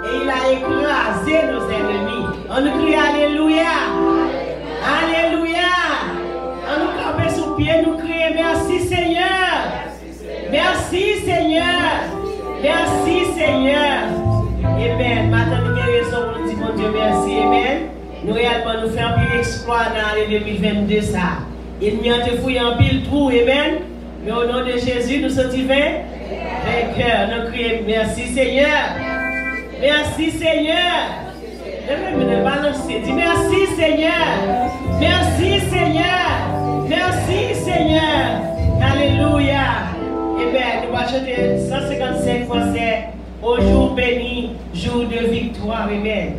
et il a écrasé nos ennemis. On nous crie Alléluia. Alléluia. On nous campe sous pied, nous crions merci Seigneur. Merci Seigneur. Merci Seigneur. Amen. Maintenant, nous avons raison pour nous dire mon Dieu merci. Amen. Nous réellement nous faisons un pile exploit dans l'année 2022 ça. Il n'y a pas fouillé un pile trou. Amen. Mais au nom de Jésus, nous sommes vainqueurs. Nous crions merci Seigneur. Merci Seigneur. Me balancer. Dis merci Seigneur. Merci Seigneur. Merci Seigneur. Alléluia. Amen. Nous allons chanter 155 fois c'est au jour béni, jour de victoire. Amen.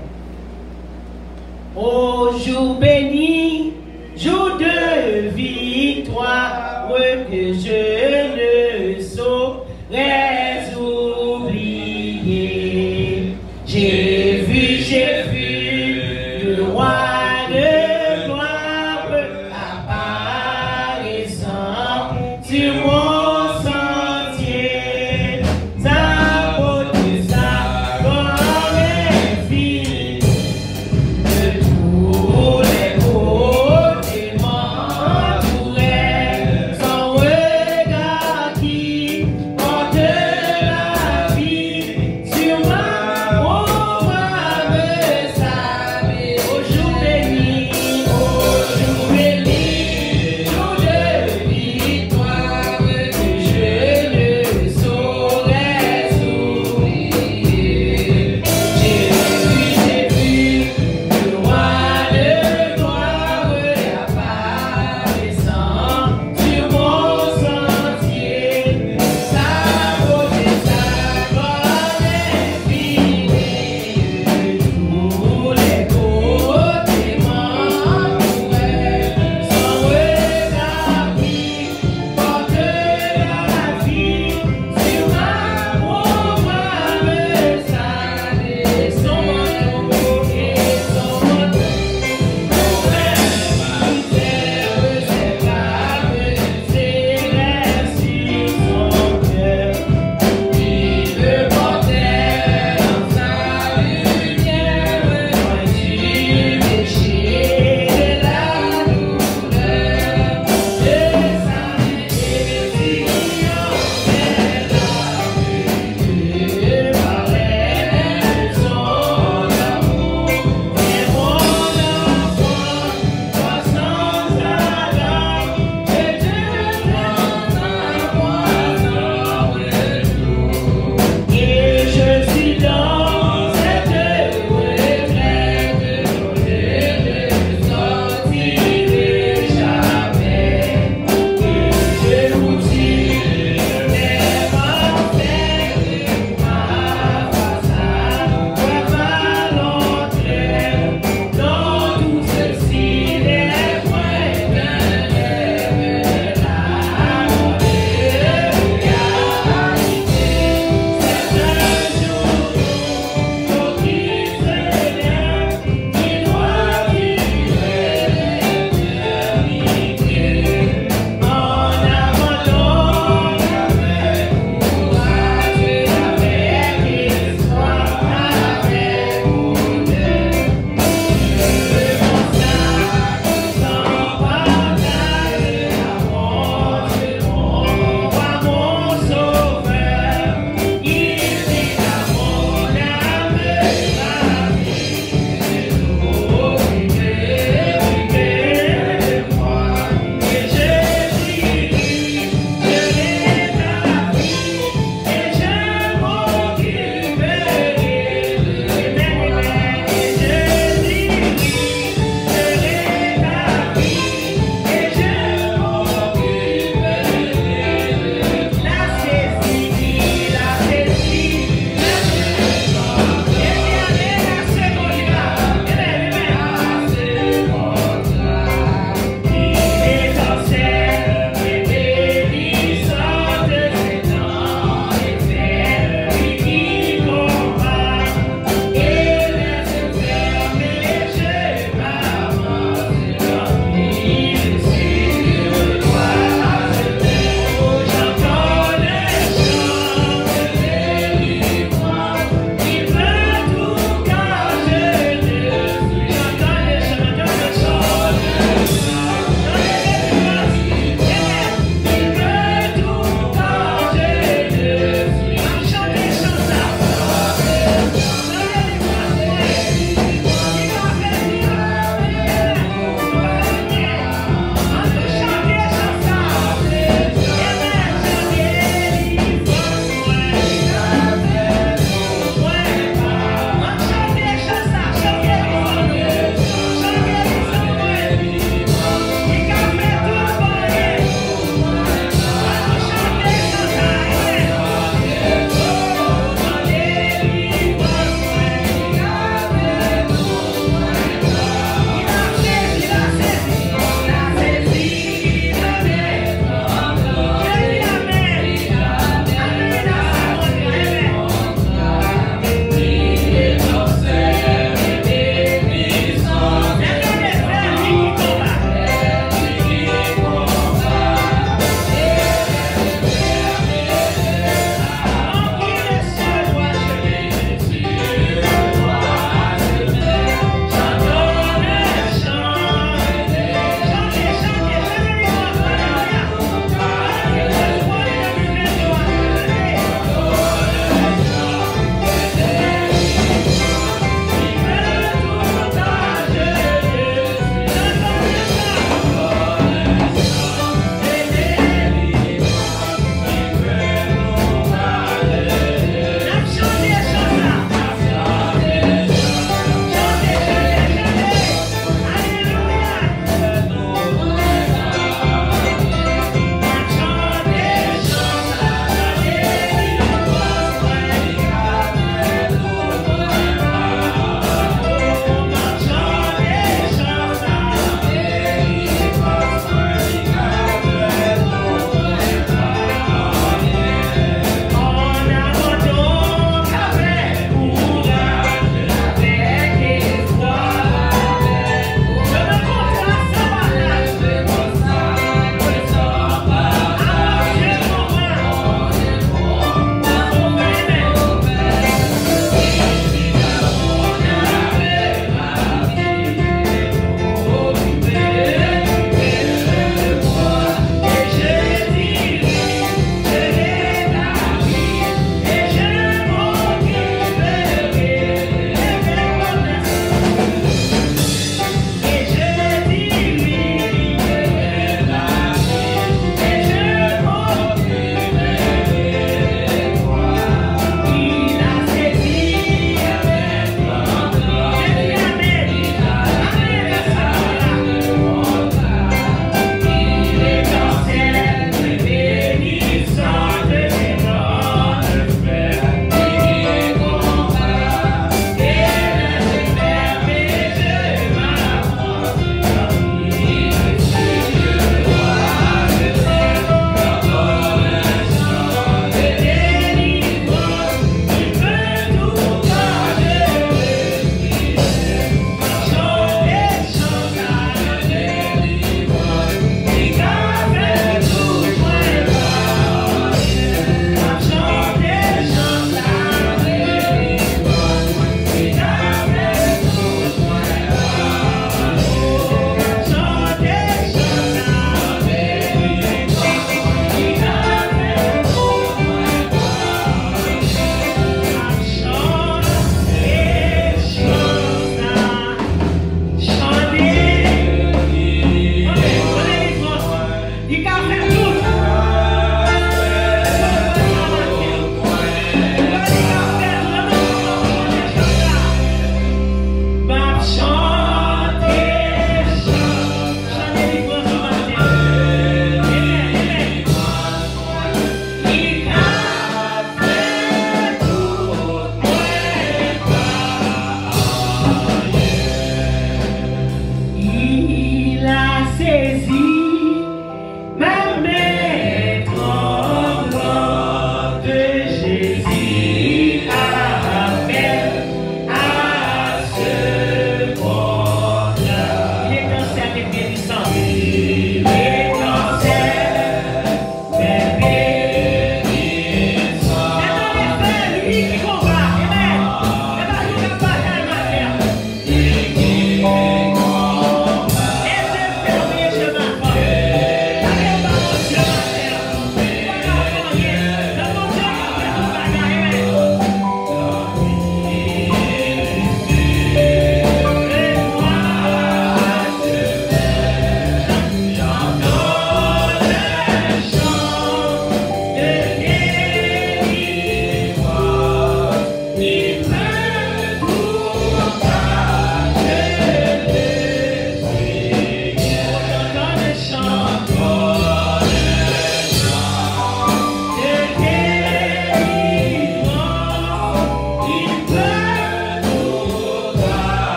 Au jour béni, jour de victoire, que je ne saurais oublier. J'ai vu le roi de gloire apparaissant sur mon sentier. Sa beauté, sa gloire est finie. De tous les côtés m'entourait son regard qui porte la vie sur ma peau.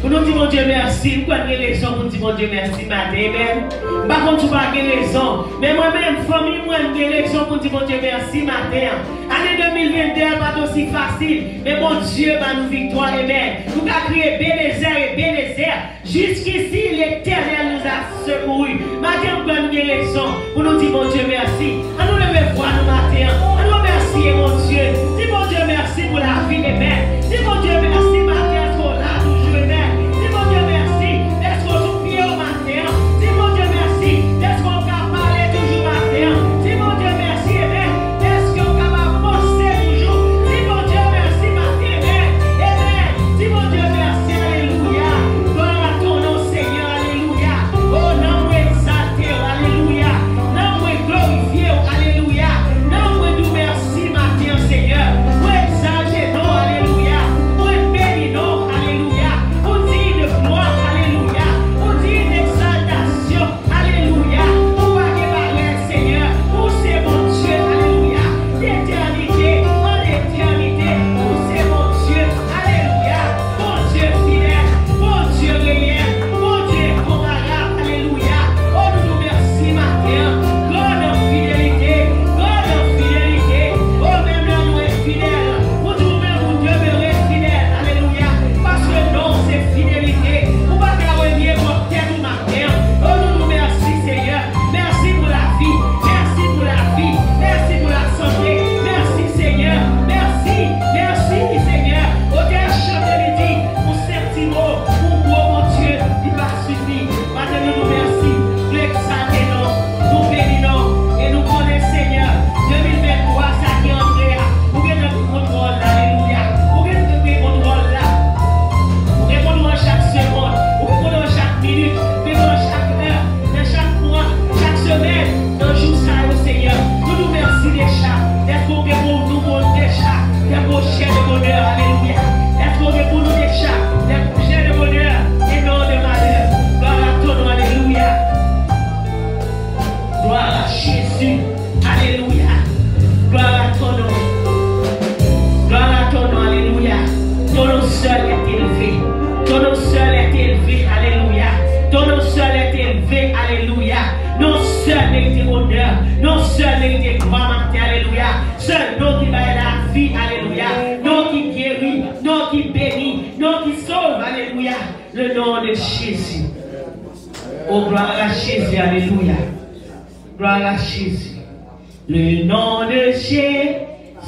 Pour nous dire, mon Dieu, merci. Nous avons des raisons pour nous dire, mon Dieu, merci, matin. Amen. Par contre, tu n'as pas de raison. Mais moi-même, famille, moi, j'ai des raisons pour dire, mon Dieu, merci, matin. Année 2022 n'est pas aussi facile. Mais mon Dieu, va nous victoire. Amen. Nous avons crié Bénézer et Bénézer. Jusqu'ici, l'Éternel nous a secourus. Matin, nous avons des raisons pour nous dire, mon Dieu, merci. À nous lever voir nous matin. À nous remercier, mon Dieu. Dis, mon Dieu, merci pour la vie. Amen. Dis, mon Dieu, merci, matin, pour là, toujours. Amen. Dis, mon Dieu, merci. Est-ce qu'on joue pied au matin? Dis, mon Dieu, merci. Est-ce qu'on peut parler toujours matin? Dis, mon Dieu, merci. Amen. Est-ce qu'on peut penser toujours? Dis, mon Dieu, merci, matin. Amen. Amen. Dis, mon Dieu, merci. Alléluia. Gloire à ton nom, Seigneur. Alléluia. Oh, non, exalté. Alléluia. Non, glorifié. Alléluia. Non, nous merci, matin, Seigneur. Nous exalté, non. Alléluia. Nous béni, non. Alléluia. Nous dit de gloire. Alléluia. Nous dit d'exaltation. Alléluia. Nous va parler, Seigneur. Nous c'est mon Dieu. Alléluia. D'éternité en éternité. Nous c'est mon Dieu. Alléluia. Mon Dieu fidèle. Mon Dieu réel. Mon Dieu comparable. Alléluia. Oh, nous merci, matin. God en fidélité. God en fidélité. Oh, même là, nous sommes fidèles. Pour nous-mêmes, nous demeurer fidèles. Alléluia. Parce que non, c'est fidélité. Nous ne pouvons pas revenir pour terre du matin. Oh, nous merci, Seigneur. Merci pour la vie. Merci pour la vie. Merci pour la santé. Merci, Seigneur. Merci. Merci, Seigneur. Au dernier chant de midi, pour ces petits mots, pour moi, mon Dieu, il va suffire. Maintenant, nous merci. Nous exaltons, nous bénissons et nous connaissons, Seigneur. 2023, ça qui est entré. Vous avez le contrôle, alléluia. Vous avez le contrôle là. Vous avez le contrôle chaque seconde. Vous avez le contrôle chaque minute. Vous avez le contrôle chaque heure, dans chaque mois, chaque semaine, dans le jour ça, Seigneur. Nous nous remercions déjà. Est-ce qu'on est pour nous déjà des projets de bonheur, alléluia. Est-ce qu'on est pour nous déjà des projets de bonheur et non de malheur. Gloire à ton nom, alléluia. Gloire à Jésus, alléluia. Gloire à ton nom. Gloire à ton nom, alléluia. Ton nom seul est élevé. Ton nom seul est élevé, alléluia. Ton nom seul est élevé, alléluia. Non seul mérite honneur, non seul mérite gloire, matin, alléluia. Seul nom qui va la vie, alléluia. Non qui guérit, non qui bénit, non qui sauve, alléluia. Le nom de Jésus. Oh, gloire à Jésus, alléluia. Gloire à Jésus. Le nom de Jésus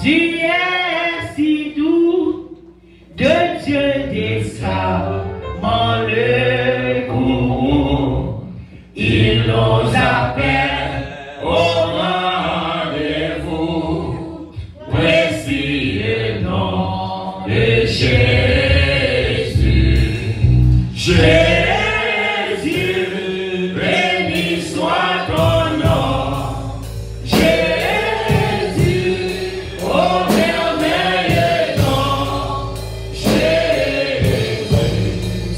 est si doux, de Dieu descend le courroux. Il nous appelle au rendez-vous. Voici le nom de Jésus. Jésus, béni soit ton nom. Jésus, oh merveilleux nom. Jésus,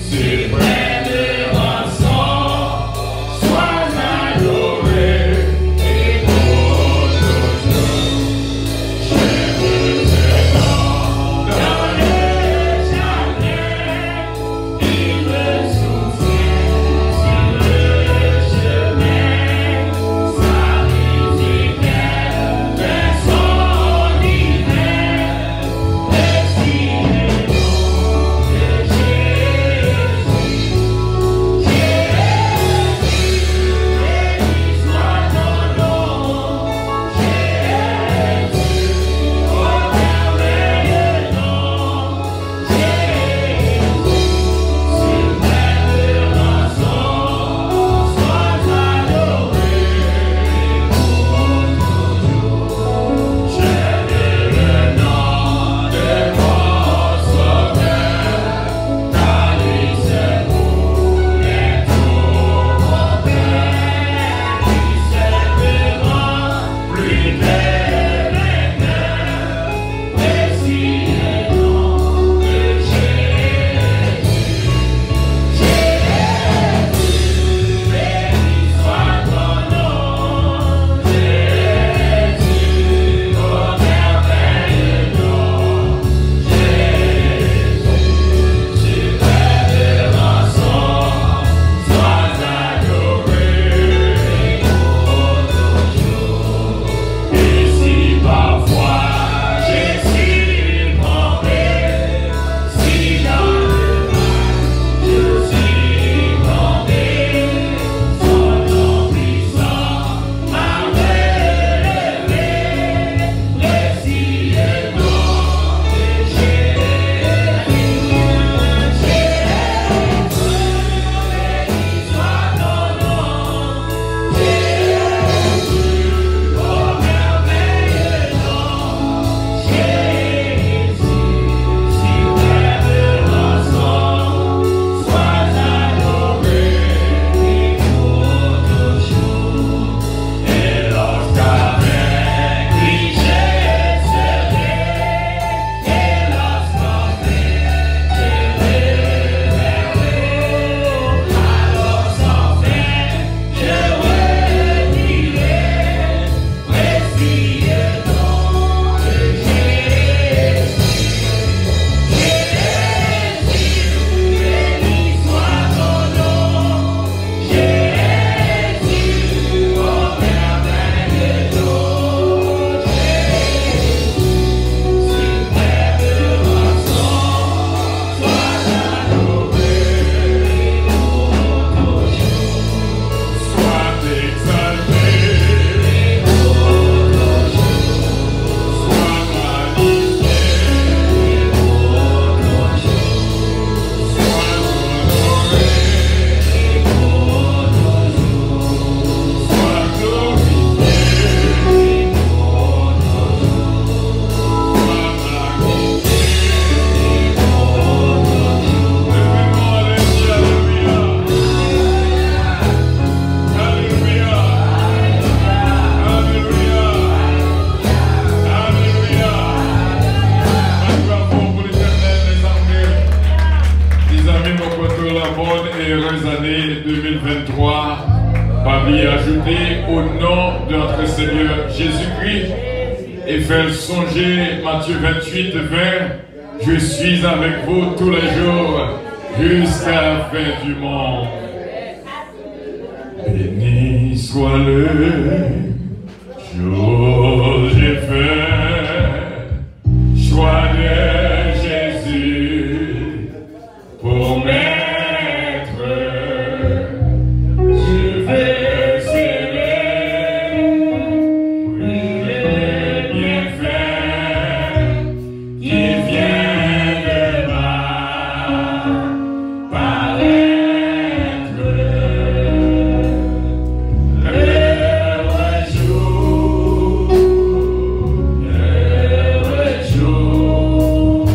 suprême rançon, sois adoré et pour toujours. J'aime ce nom dans les et heureuse année 2023. Parmi ajouter au nom de notre Seigneur Jésus-Christ et faire songer Matthieu 28, 20. Je suis avec vous tous les jours jusqu'à la fin du monde. Béni soit le jour j'ai fait, choix de Jésus pour maître. Je veux célébrer le bienfait qui vient de bas paraître. Heureux jour,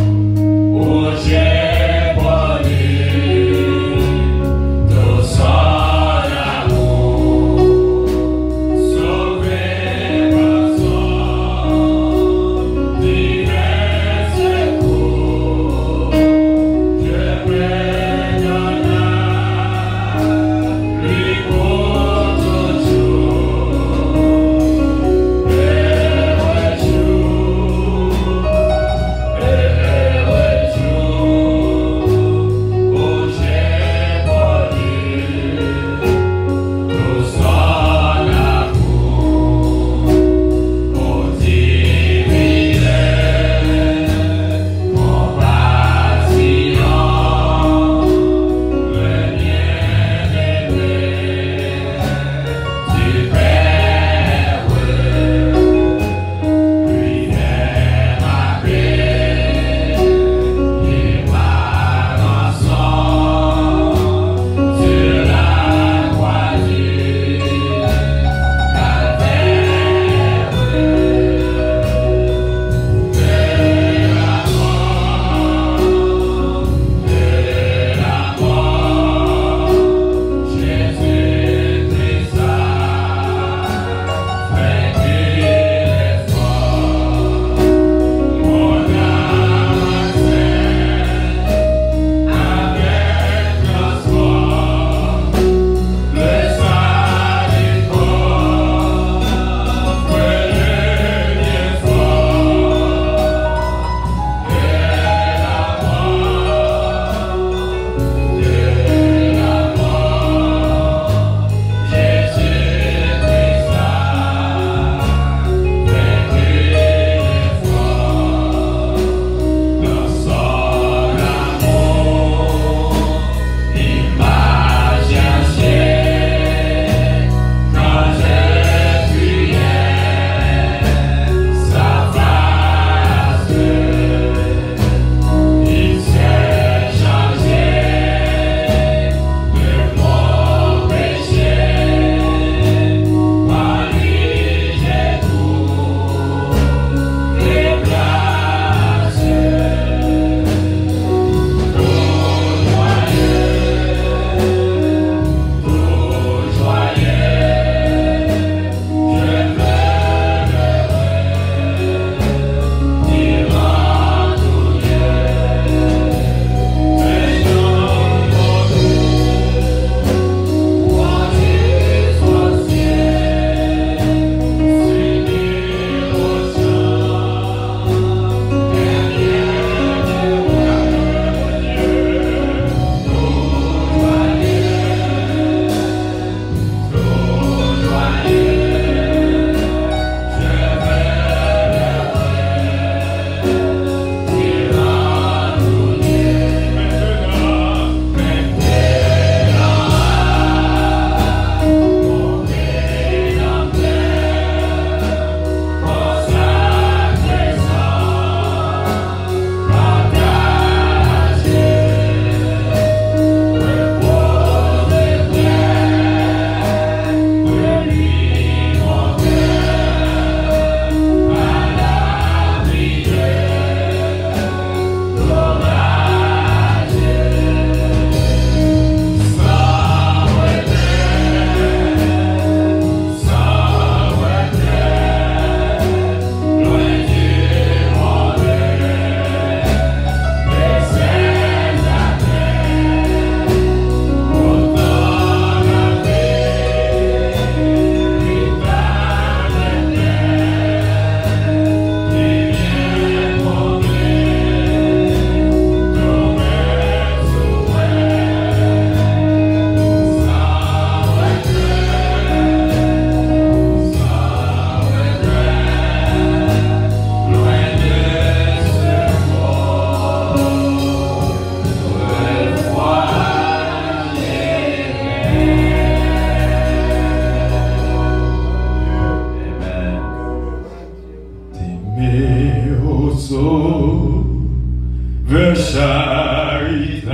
veut charitable,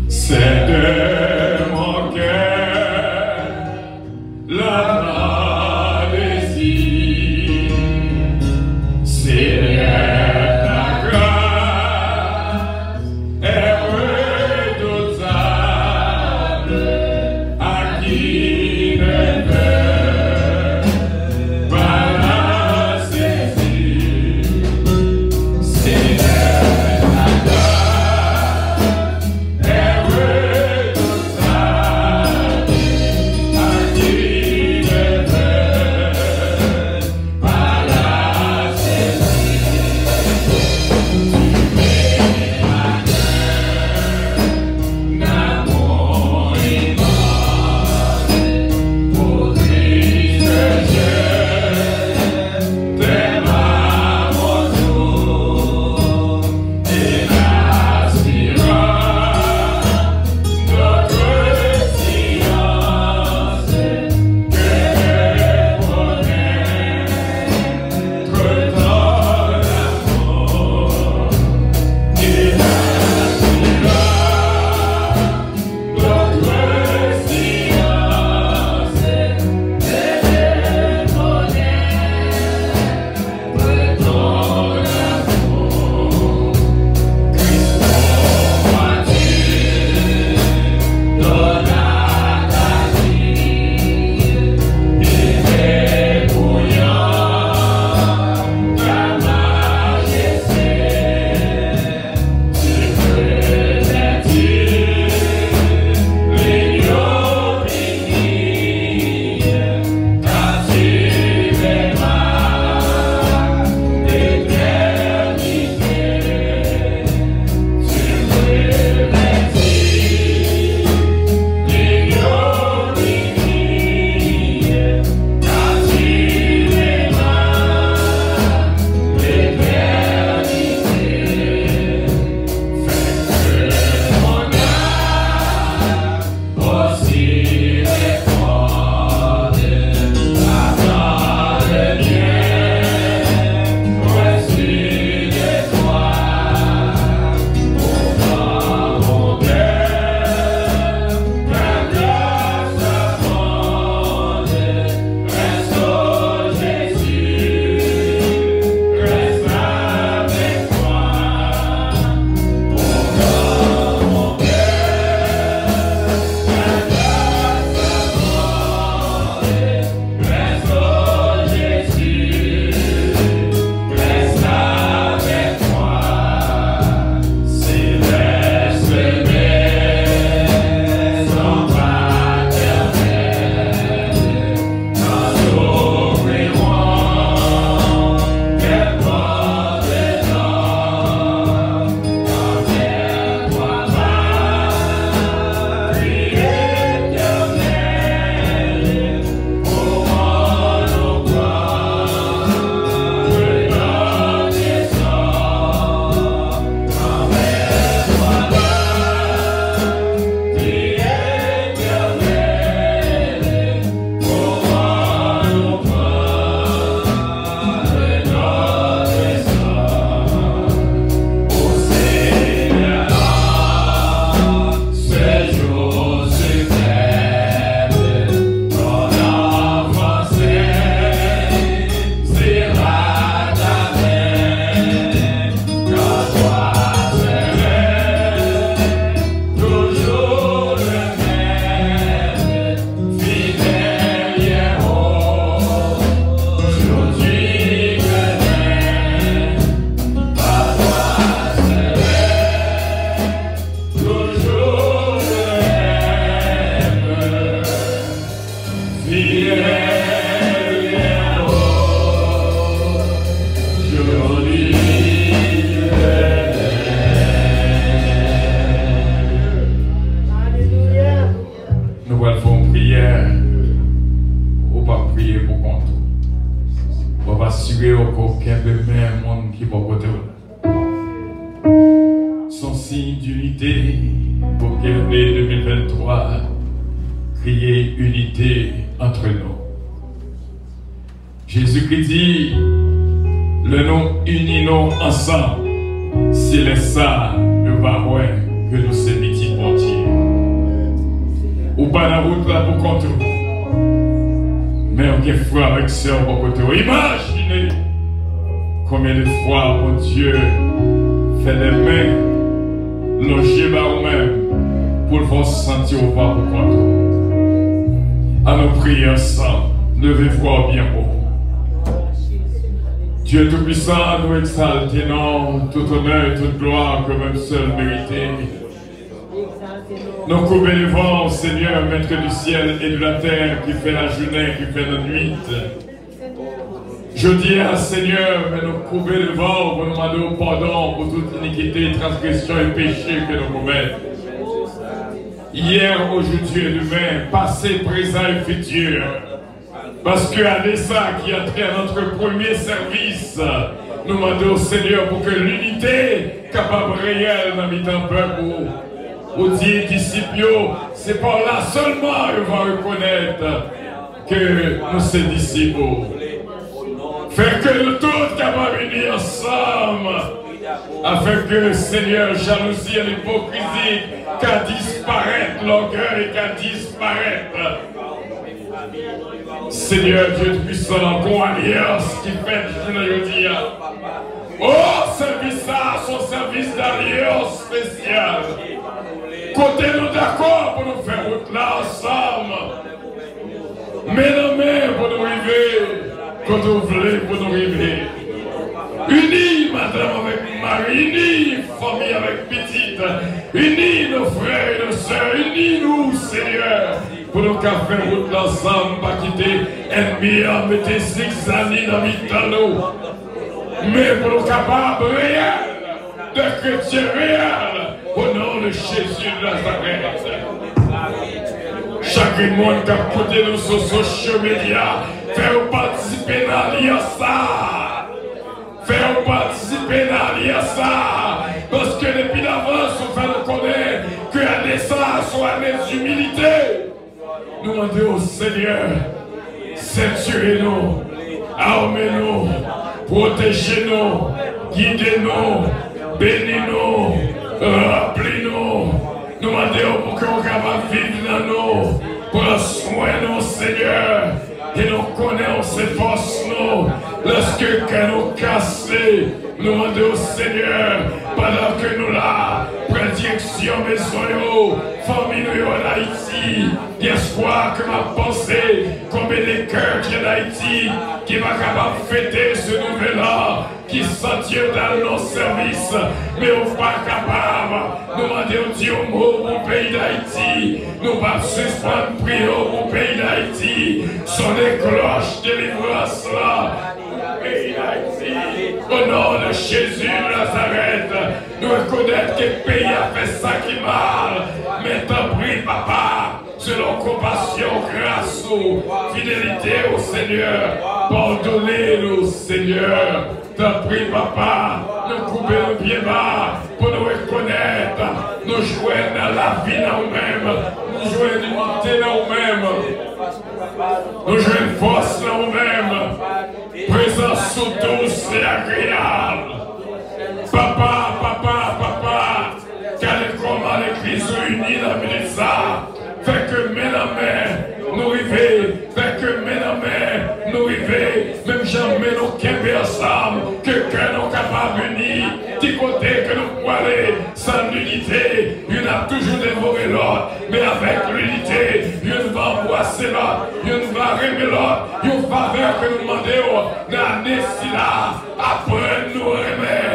c'est de mon cœur la désir, Seigneur, ta grâce est redoutable à qui ne veut pas la saisir. Seigneur, ta grâce est redoutable à qui ne veut pas la saisir. Tu mets ma main d'amour immense au triste jeu t'aime à mon tour et l'aspirant notre silence que reconnaître ton amour et l'aspirant notre silence que reconnaître ton amour. Christ, vois-tu, donne à ta vie et dépouillant ta majesté, tu peux vertir l'ignominie, car tu m'aimas d'éternité. Tu peux vertir l'ignominie, car tu m'aimas d'éternité. Fais que mon âme aussi réponde à le bien reçu de toi. Ouvre mon cœur, ta grâce abonde. Reste, ô Jésus, reste avec moi. Ouvre mon cœur, ta grâce abonde. Reste, ô Jésus, reste avec moi. Céleste maison paternelle, nous ouvrirons les portes des hommes, car vers toi va l'éternel. Pour nos gloires, le descend, car vers toi va l'éternel. Pour nos gloires, le descend. Ô Seigneur, ce jour suprême, ton enfant sera ta main, car toi seul est toujours le même, fidèle héros, aujourd'hui demain, par toi seul est toujours le même, fidèle héros, aujourd'hui Alléluia. nous allons faire une prière. On va prier pour contre. On va assurer qu'aucun de mes monde qui va côté. Son signe d'unité pour que l'année 2023 crier unité entre nous. Jésus-Christ dit, le nom unis-nous ensemble. Si les ça, le barouet, que nous sommes petits pontiers. Ou pas la route là pour contre nous. Mais on est frère avec sœur pour côté. Imaginez combien de fois, mon Dieu, fait des mains, loger par nous-mêmes, pour le faire sentir au pas pour contre nous. À nos prières ensemble, levez-vous bien haut. Dieu Tout-Puissant, nous exaltons tout honneur et toute gloire que même seul mérité. Nous coupons les vents, Seigneur, Maître du ciel et de la terre, qui fait la journée, qui fait la nuit. Je dis à Seigneur, mais nous coupons les vents pour nous demander pardon pour toute iniquité, transgression et péché que nous commettons. Hier, aujourd'hui et demain, passé, présent et futur. Parce que à ça qui a trait à notre premier service, nous demandons au Seigneur pour que l'unité capable réelle dans le peuple, aux 10 disciples, c'est par là seulement qu'on va reconnaître que nous sommes disciples. Faire que nous tous capables d'unir ensemble, afin que Seigneur, jalousie et l'hypocrisie, qu'à disparaître l'orgueil, qu'à disparaître. Seigneur Dieu puissant, qu'on alliance qui fait aujourd'hui. Oh, service ça, son service d'alliance spécial. Côté-nous d'accord pour nous faire route là ensemble. Main dans main pour nous arriver. Quand vous voulez pour nous arriver. Unis, madame avec Marie, unis, famille avec petite, unis nos frères et nos sœurs, unis nous, Seigneur. Pour nous faire route ensemble, pas quitter ennemi, mettez 6 années dans nous. Mais pour nous capables réels, de chrétiens réels, au nom de Jésus de Nazareth. Chaque monde qui a côté nous sur les sociaux médias, faire participer dans l'alliance. Faire participer dans l'alliance. Parce que depuis d'avance, on fait nous connaître que l'année ça soit année d'humilité. Nous demandons au Seigneur, ceinturez-nous, armez-nous, protégez-nous, guidez-nous, bénis-nous, remplis-nous. Nous demandons pour qu'on puisse vivre dans nous, prends soin de nous, Seigneur, et nous connaissons ces forces, nous, lorsque nous cassés, nous demandons au Seigneur, pendant que nous là, prenons direction maison, famille en Haïti, d'espoir que ma pensée, combien de cœurs qui est en Haïti, qui va capable de fêter ce nouvel-an, qui s'attire dans nos services, mais on n'est pas capable. Nous demandons Dieu au mot au pays d'Haïti, nous ne pas suspendre prier au pays d'Haïti, sont des cloches de délivrance là. Au nom de Jésus de Nazareth, nous reconnaissons que le pays a fait ça qui mal. Mais t'en prie, papa, selon compassion, grâce ou fidélité au Seigneur, pardonnez-nous, Seigneur. T'en prie, papa, nous coupons nos pieds bas pour nous reconnaître, nous joindre dans la vie dans nous-mêmes, nous joindre l'unité dans nous-mêmes, nous joindre force dans nous-mêmes, présence sous douce et agréable. Papa, papa, papa, car comment l'Église unie dans le ça, fait que main en main, nous arrivons, fait que main en main, nous arrivons, même jamais nous qu'aimer ensemble, que nous capables unis, du côté que nous pouvons aller, sans l'unité, il y a toujours dévoré l'autre, mais avec l'unité, il va embrasser l'autre, il va aimer l'autre, il va faveur que nous demandons, l'année si là, apprendre nous aimer,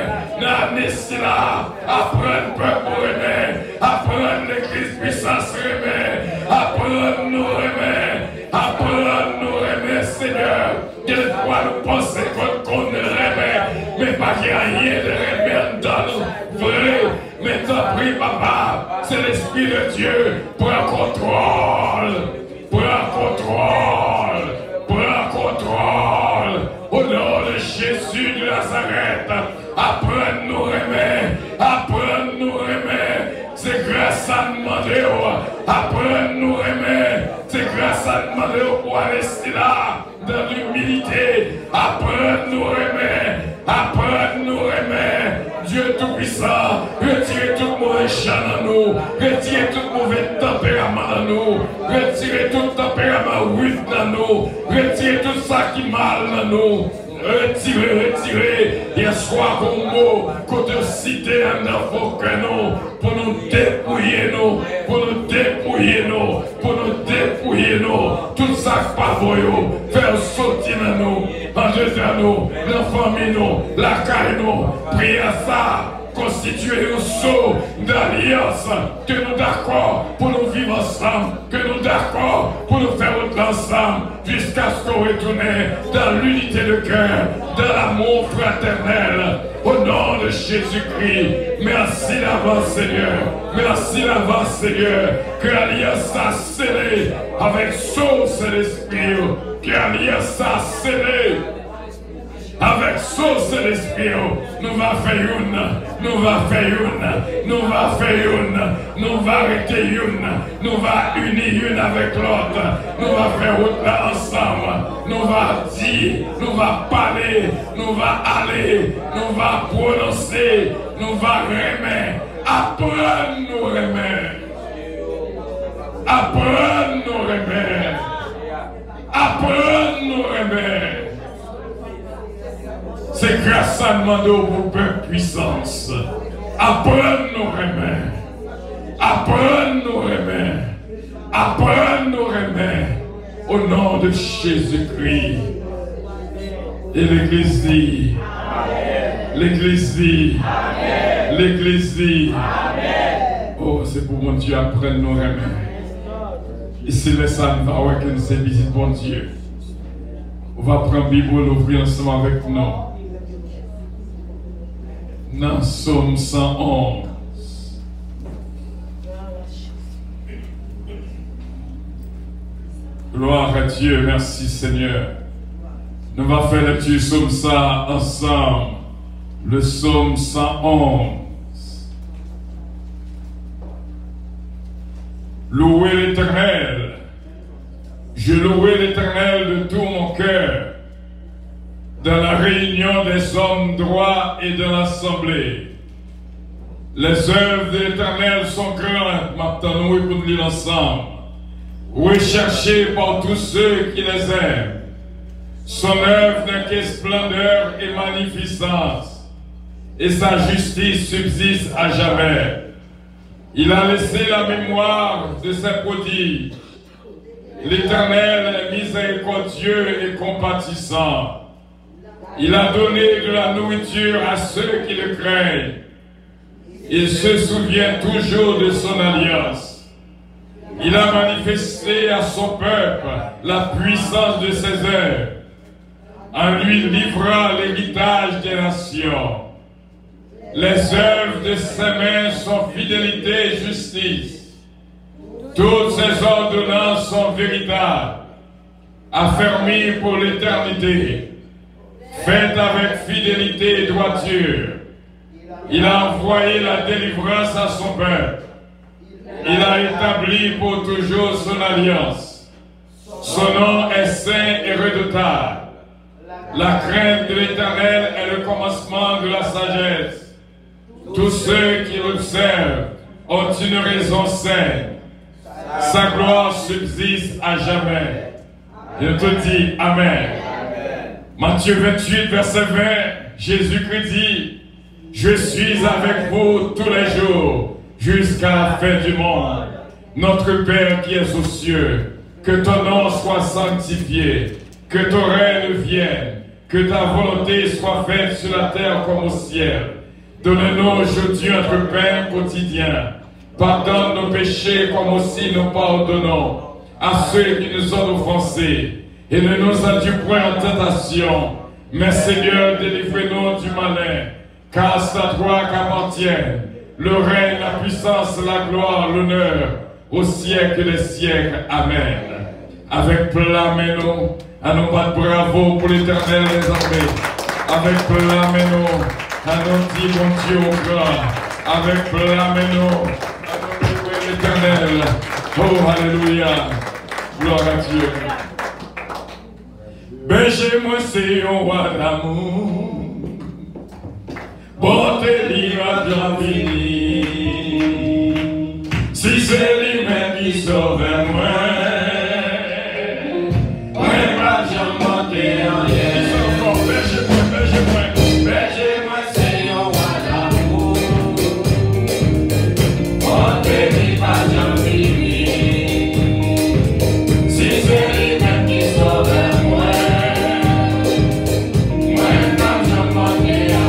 l'année si là, apprendre peuple pour aimer, apprendre l'église puissance aimer, apprendre nous aimer, apprendre nous aimer, Seigneur. Quelquefois nous pensons qu'on aimer, mais pas qu'il y a rien de aimer dans nous. Vrai, mais t'en prie, papa, c'est l'Esprit de Dieu pour un contrôle, pour un contrôle, pour un contrôle. Au nom de Jésus de Nazareth, apprends-nous aimer, apprends-nous aimer. C'est grâce à nous demander, apprends-nous aimer. C'est grâce à nous demander pour aller là, dans l'humilité. Apprends-nous aimer, apprends nous remet. Dieu Tout-Puissant, retirez tout mauvais chant dans nous, retirez tout mauvais tempérament dans nous, retirez tout tempérament rude dans nous, retirez tout ça qui mal dans nous. Retirez. Hier soir, comme mot, côté cité en enfant que nous, pour nous dépouiller nous, tout ça pas voyou, faire sortir dans nous, en dedans nous, la famille nous, la caille nous, priez à ça. Constituer un saut d'alliance, que nous d'accord pour nous vivre ensemble, que nous d'accord pour nous faire autre ensemble, jusqu'à ce qu'on retourne dans l'unité de cœur, dans l'amour fraternel, au nom de Jésus-Christ. Merci d'avance, Seigneur. Merci d'avance, Seigneur, que l'alliance a scellé avec sauce et l'esprit, que l'alliance a scellé avec sauce et l'esprit, nous va faire une, nous va arrêter une, nous va unir une avec l'autre, nous va faire autre là ensemble, nous va dire, nous va parler, nous va aller, nous va prononcer, nous va remettre, apprendre nous remettre, apprendre nous remettre, apprendre nous remettre. C'est grâce à demander au peuple puissance. Apprendre nos remèdes. Apprendre nos remèdes. Apprendre nos remèdes. Au nom de Jésus-Christ. Et l'Église dit. L'Église dit. L'Église dit. Oh, c'est pour mon Dieu apprendre nos remèdes. Ici, les salles va voir que nous sommes visite bon Dieu. On va prendre la Bible, l'ouvrir ensemble avec nous. Dans Psaume 111. Gloire à Dieu, merci Seigneur. Nous allons faire le petit psaume ça ensemble. Le Psaume 111. Louez l'Éternel. Je louerai l'Éternel de tout mon cœur. Dans la réunion des hommes droits et de l'assemblée. Les œuvres de l'Éternel sont grandes, maintenant nous pour lire ensemble. Recherchées par tous ceux qui les aiment. Son œuvre n'est que splendeur et magnificence, et sa justice subsiste à jamais. Il a laissé la mémoire de ses prodiges. L'Éternel est miséricordieux et compatissant. Il a donné de la nourriture à ceux qui le craignent. Il se souvient toujours de son alliance. Il a manifesté à son peuple la puissance de ses œuvres. En lui livrant l'héritage des nations. Les œuvres de ses mains sont fidélité et justice. Toutes ses ordonnances sont véritables, affermies pour l'éternité. Faites avec fidélité et droiture. Il a envoyé la délivrance à son peuple. Il a établi pour toujours son alliance. Son nom est saint et redoutable. La crainte de l'Éternel est le commencement de la sagesse. Tous ceux qui l'observent ont une raison saine. Sa gloire subsiste à jamais. Je te dis Amen. Matthieu 28, verset 20, Jésus-Christ dit, je suis avec vous tous les jours, jusqu'à la fin du monde. Notre Père qui es aux cieux, que ton nom soit sanctifié, que ton règne vienne, que ta volonté soit faite sur la terre comme au ciel. Donne-nous aujourd'hui notre pain quotidien. Pardonne nos péchés comme aussi nous pardonnons à ceux qui nous ont offensés. Et ne nous induis point en tentation, mais Seigneur, délivre-nous du malin, car c'est à toi qu'appartiennent le règne, la puissance, la gloire, l'honneur, au siècle des siècles. Amen. Avec plein nous, à nous battre bravo pour l'Éternel des armées. Avec plein nous, à nous dire bon Dieu au grand. Avec plein nous, à nous louer l'Éternel. Oh, alléluia. Gloire à Dieu. Berger, moi c'est un roi d'amour. j'en finis. Si c'est lui-même qui sauve moi, pas j'en manque rien. Bergez-moi, Seigneur, roi d'amour. Oh, béni, pas j'en finis. Si c'est lui-même qui sauve moi, pas j'en manque rien.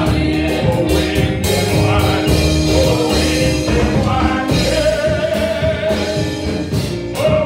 Oh oui, témoigne. Oh oui, témoigne. Oh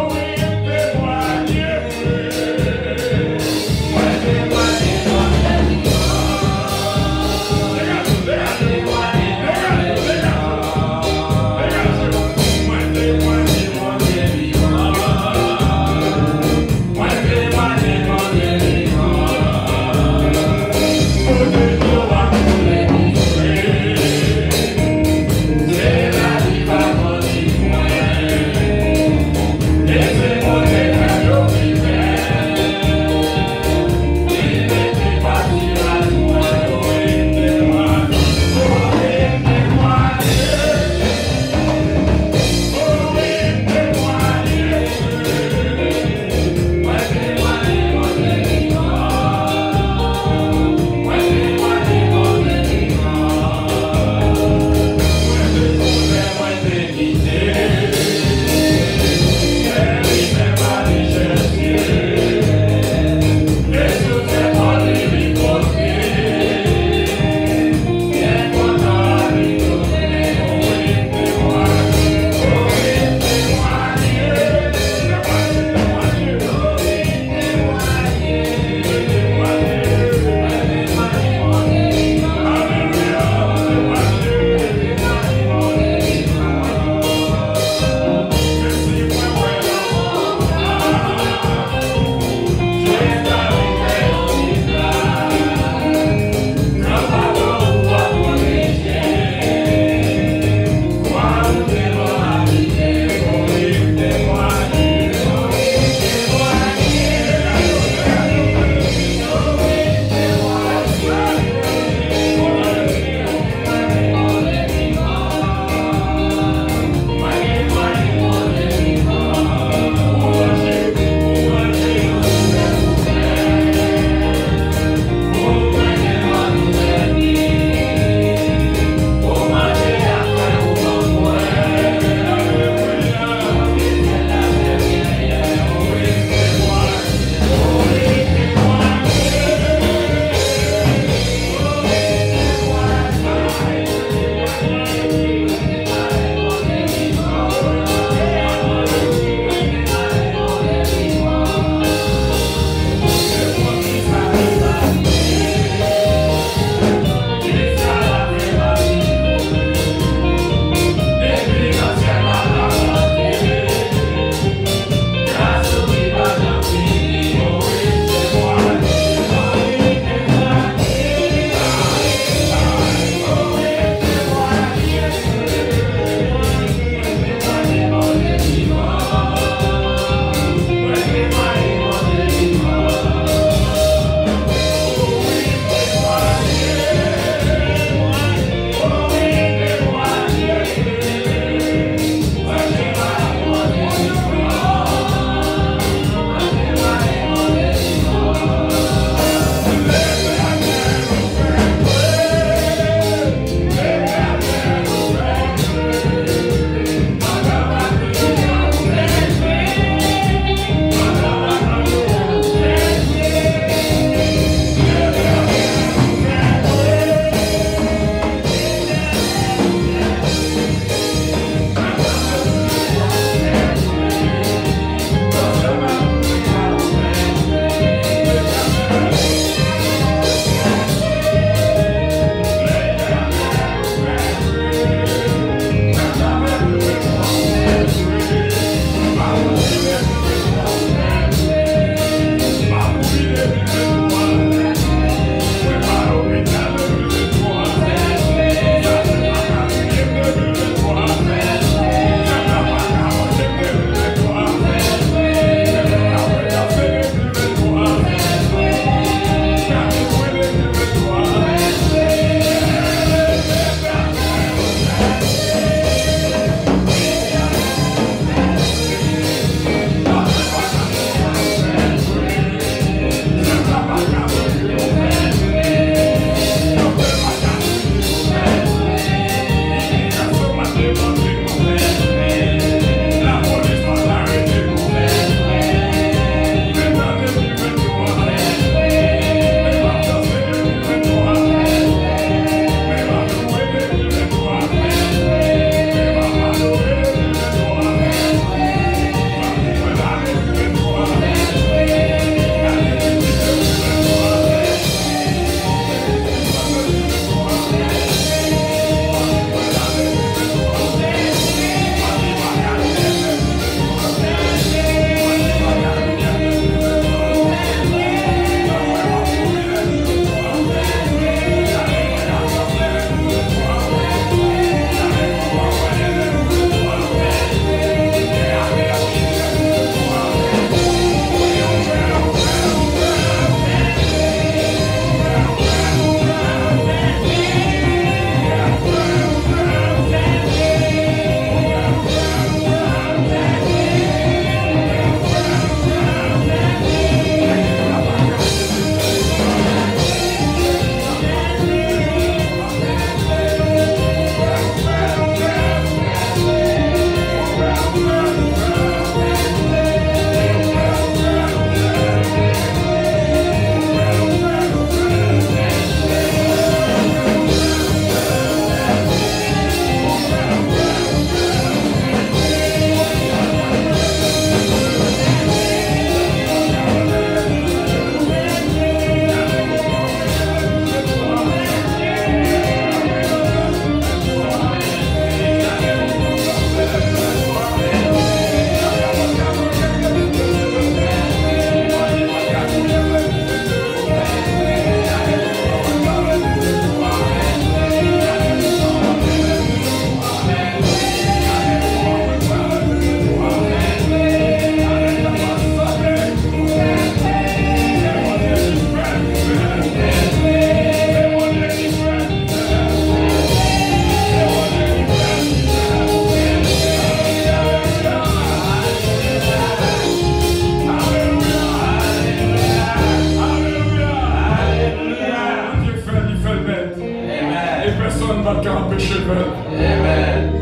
qu'un péché veut.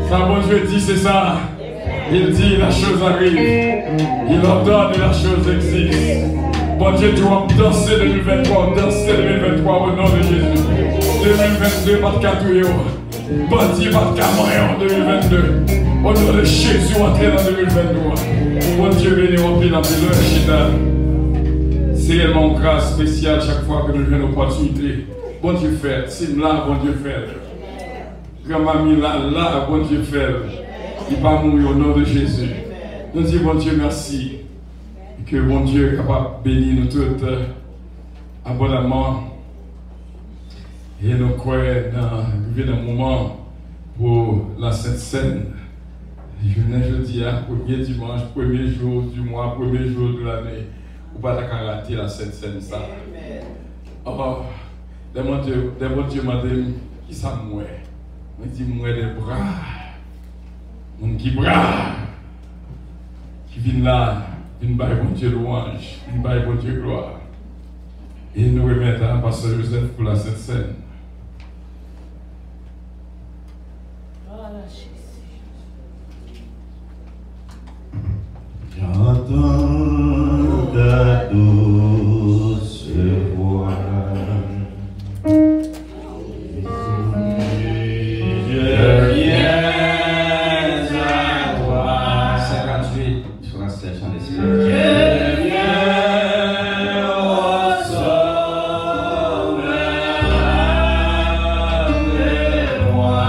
Ça, bon Dieu dit, c'est ça. Il dit, la chose arrive. Il ordonne et la chose existe. Bon Dieu, tu vas danser 2023, danser 2023 au nom de Jésus. 2022, pas de catouille. Bon Dieu, pas de camoyen en 2022. Au nom de Jésus, entrer dans 2023. Bon Dieu, béni, rempli la pilule Chita. C'est réellement une grâce spéciale chaque fois que nous avons une opportunité. Bon Dieu fait. C'est là, bon Dieu fait. Grand-mamie là, bon Dieu fait. Il va mourir au nom de Jésus. Nous disons, bon Dieu, merci. Que bon Dieu est capable de bénir nous toutes abondamment. Et nous croyons dans un moment pour la Sainte Seine. Je dis, premier dimanche, premier jour du mois, premier jour de l'année, ou pas rater la Sainte Seine. Ça. Oh, des bon Dieu m'a dit, qui ça mouait? Je dis, mouais des bras. Mon qui bras. Qui vient là, une baille bon Dieu louange, une baille bon Dieu gloire. Et nous remettons à Pasteur Joseph pour la Sainte Seine. J'entends ta douce voix. Je viens à toi. 58, translation d'esprit. Je viens au sauveur de moi.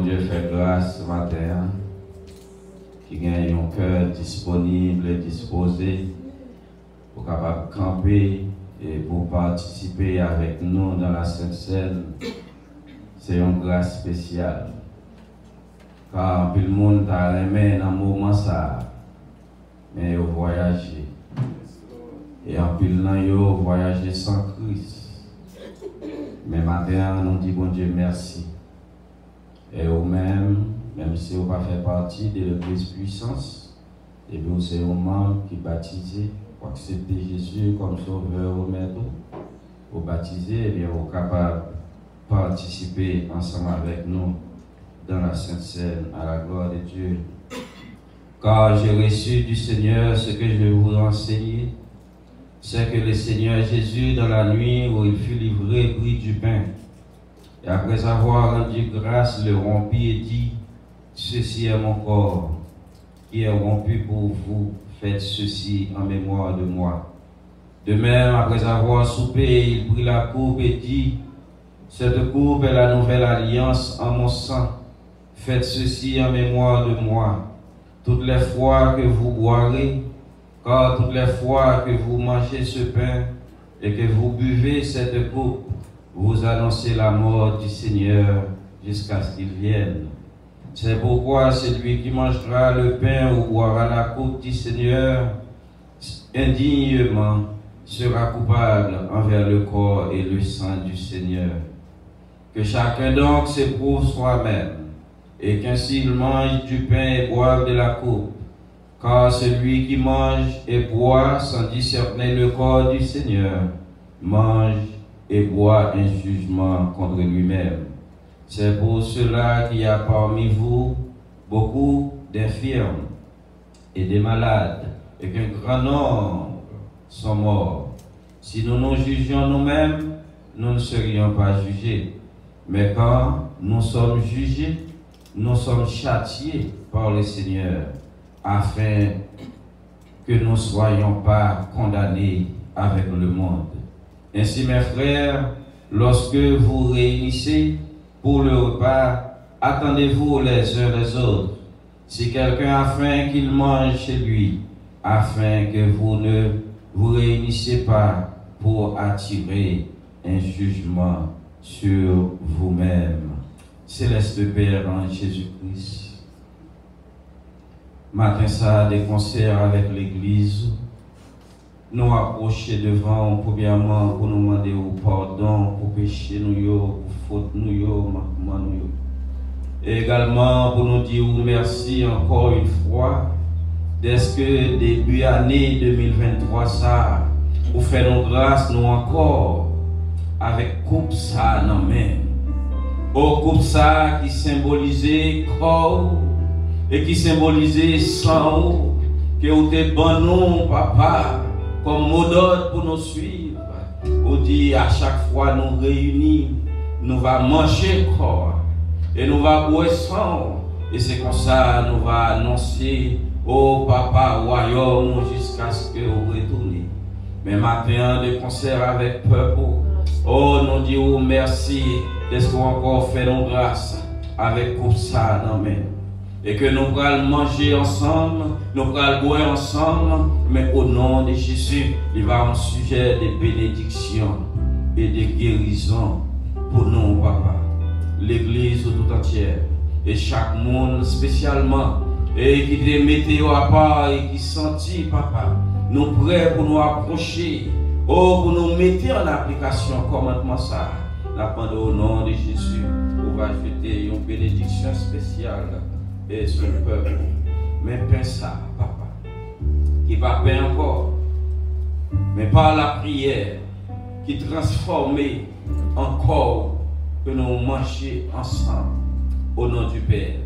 Dieu fait grâce ce matin, qui gagne un cœur disponible et disposé pour capable camper et pour participer avec nous dans la Sainte Seine. C'est une grâce spéciale. Car tout le monde a aimé dans le moment ça, mais ils ont voyagé. Et en plus, ils ont voyagé sans Christ. Mais maintenant, nous disons bon Dieu merci. Et vous-même, même si vous ne faites pas partie de l'Église puissance, et puis vous êtes un membre qui est baptisé, pour accepter Jésus comme sauveur ou maître, vous baptisez, et bien vous êtes capable de participer ensemble avec nous dans la Sainte Seine à la gloire de Dieu. Car j'ai reçu du Seigneur ce que je vais vous enseigner, c'est que le Seigneur Jésus, dans la nuit où il fut livré, prit du pain. Et après avoir rendu grâce, le rompit et dit, ceci est mon corps, qui est rompu pour vous, faites ceci en mémoire de moi. De même, après avoir soupé, il prit la coupe et dit, cette coupe est la nouvelle alliance en mon sang. Faites ceci en mémoire de moi. Toutes les fois que vous boirez, car toutes les fois que vous mangez ce pain et que vous buvez cette coupe, vous annoncez la mort du Seigneur jusqu'à ce qu'il vienne. C'est pourquoi celui qui mangera le pain ou boira la coupe du Seigneur indignement sera coupable envers le corps et le sang du Seigneur. Que chacun donc s'éprouve soi-même, et qu'ainsi il mange du pain et boive de la coupe. Car celui qui mange et boit sans discerner le corps du Seigneur, mange et boit un jugement contre lui-même. C'est pour cela qu'il y a parmi vous beaucoup d'infirmes et des malades, et qu'un grand nombre sont morts. Si nous nous jugions nous-mêmes, nous ne serions pas jugés. Mais quand nous sommes jugés, nous sommes châtiés par le Seigneur, afin que nous ne soyons pas condamnés avec le monde. Ainsi, mes frères, lorsque vous réunissez pour le repas, attendez-vous les uns les autres. Si quelqu'un a faim, qu'il mange chez lui, afin que vous ne vous réunissiez pas pour attirer un jugement sur vous-même. Céleste Père en Jésus-Christ, matin ça, des concerts avec l'Église, nous approcher devant, premièrement, pour nous demander au pardon, pour pécher nous, pour faute nous, manquement nous. Et également pour nous dire merci encore une fois, dès que début année 2023, ça, pour faire nos grâces, nous encore, avec coupe ça dans main. Au coupe ça qui symbolisait corps, et qui symbolisait sang, que vous êtes bon nous, papa, comme mot d'ordre pour nous suivre. On dit à chaque fois nous réunis, nous allons manger corps, et nous allons boire sang, et c'est comme ça nous allons annoncer au papa royaume jusqu'à ce que vous retournez. Mais maintenant, de concert avec peuple, oh, nous disons merci, est-ce qu'on encore fait nos grâces avec pour ça dans main. Et que nous pourrons manger ensemble, nous pourrons boire ensemble, mais au nom de Jésus, il va un sujet de bénédiction et de guérison pour nous, papa. L'église tout entière, et chaque monde spécialement, et qui te mettait à part et qui sentit, papa, nous prêts pour nous approcher, oh, pour nous mettre en application commandement ça. La au nom de Jésus, on va jeter une bénédiction spéciale et sur le peuple. Mais pense ça, papa, qui va payer encore, mais par la prière qui transforme encore que nous mangions ensemble au nom du Père,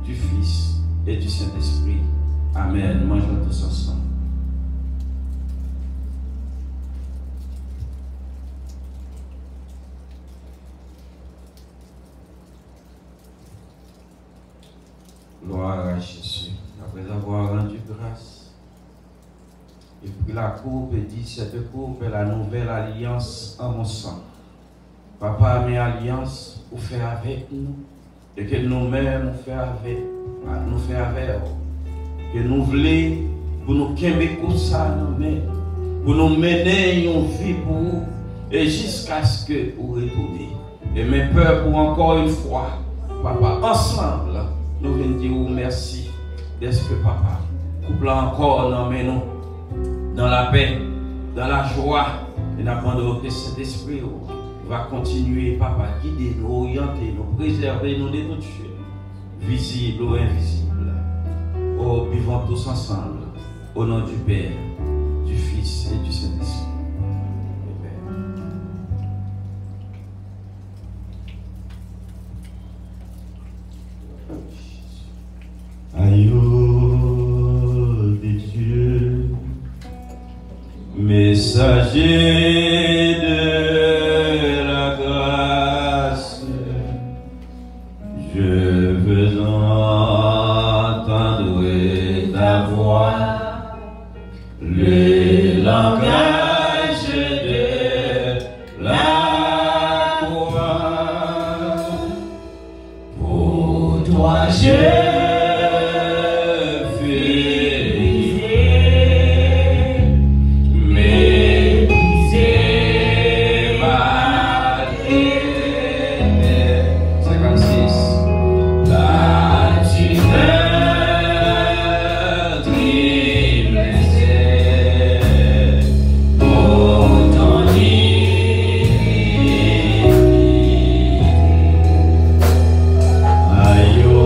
du Fils et du Saint-Esprit. Amen. Mangeons tous ensemble. Gloire à Jésus. Après avoir rendu grâce, il prit la coupe et dit, cette coupe est la nouvelle alliance en mon sang. Papa, mes alliances, vous faites avec nous, et que nous-mêmes nous faisons avec, que nous voulons pour nous quémer comme ça, pour nous mener une vie pour vous, et jusqu'à ce que vous retournez. Et mes peurs pour encore une fois, papa, ensemble, nous venons dire merci d'être que papa, couple encore nous dans la paix, dans la joie, et n'abandonnons que cet esprit va continuer, papa, guider nous, orienter nous, préserver nous de toutes choses, visibles ou invisibles. Oh, vivons tous ensemble, au nom du Père, du Fils et du Saint-Esprit. Agneau de Dieu, messager de la grâce, je veux entendre ta voix, le langage de la croix. Pour toi, je Ayo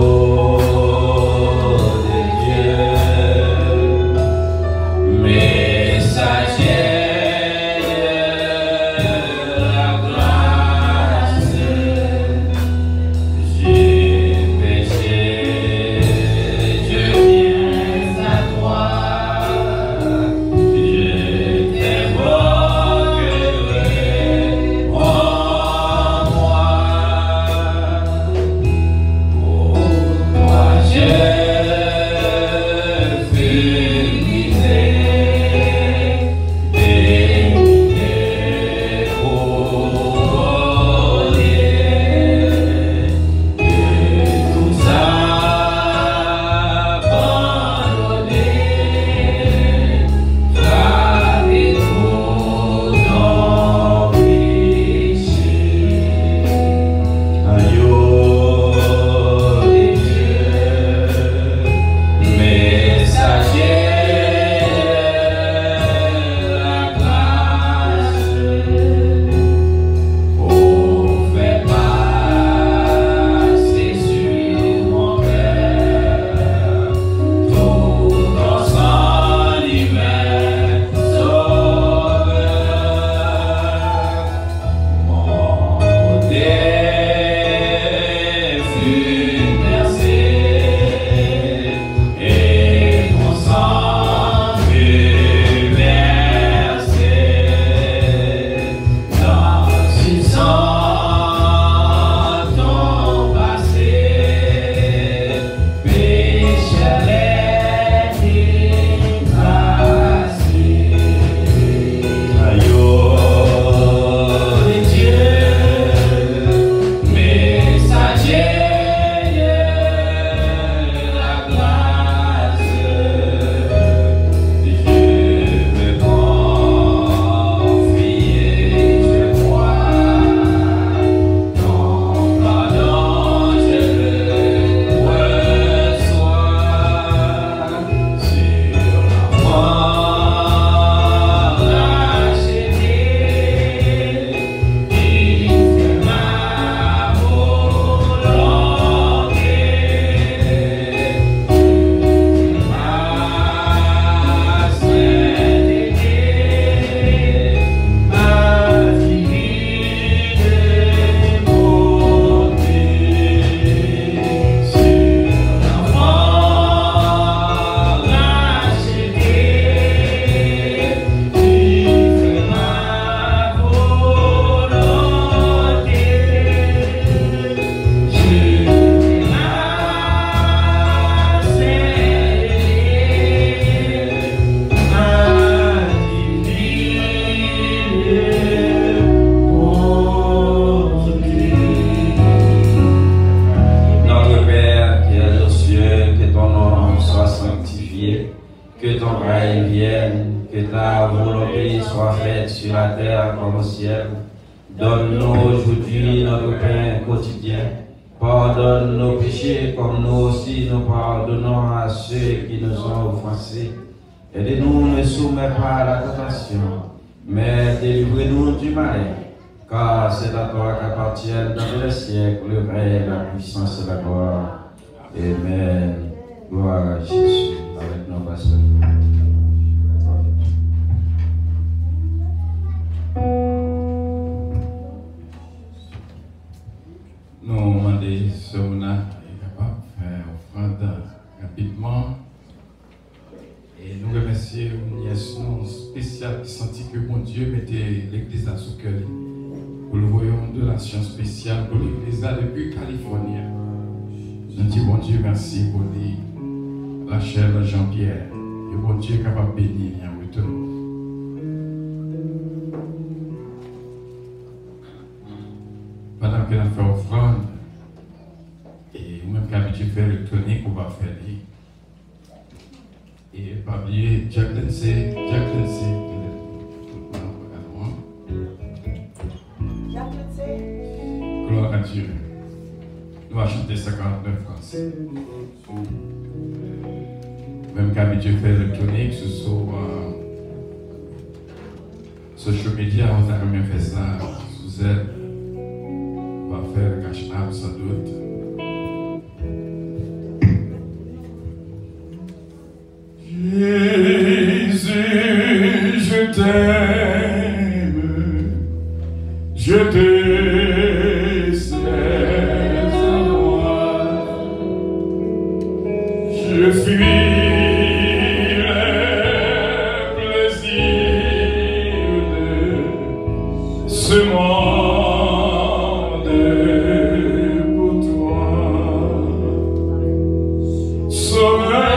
que ton règne vienne, que ta volonté soit faite sur la terre comme au ciel. Donne-nous aujourd'hui notre pain quotidien. Pardonne nos péchés comme nous aussi nous pardonnons à ceux qui nous ont offensés. Aidez-nous, ne soumets pas à la tentation, mais délivrez-nous du malin. Car c'est à toi qu'appartiennent dans tous les siècles le règne, la puissance et la gloire. Amen. Gloire à Jésus. Avec nos pasteurs. Nous demandons si on est capable de faire offrande rapidement. Et nous remercions une spéciale qui sentit que mon Dieu mettait l'église à sous cœur. Nous le voyons de donation spéciale pour l'église depuis Californie. Je dis bon Dieu merci pour la chair de Jean-Pierre. Et bon Dieu est capable de bénir en retour. Pendant que nous faisons offrande, et nous-mêmes qui habitués à faire électronique, on va faire les. Et pas oublier, Jacqueline C. Gloire à Dieu. Nous allons chanter 59 français. Même qu'habitué à faire électronique, sur social media, on a même fait ça sous elle. On va faire le cache-nab sans doute. Jésus, je t'aime, je te sais en moi, je fuis le plaisir de ce monde pour toi, Sauveur.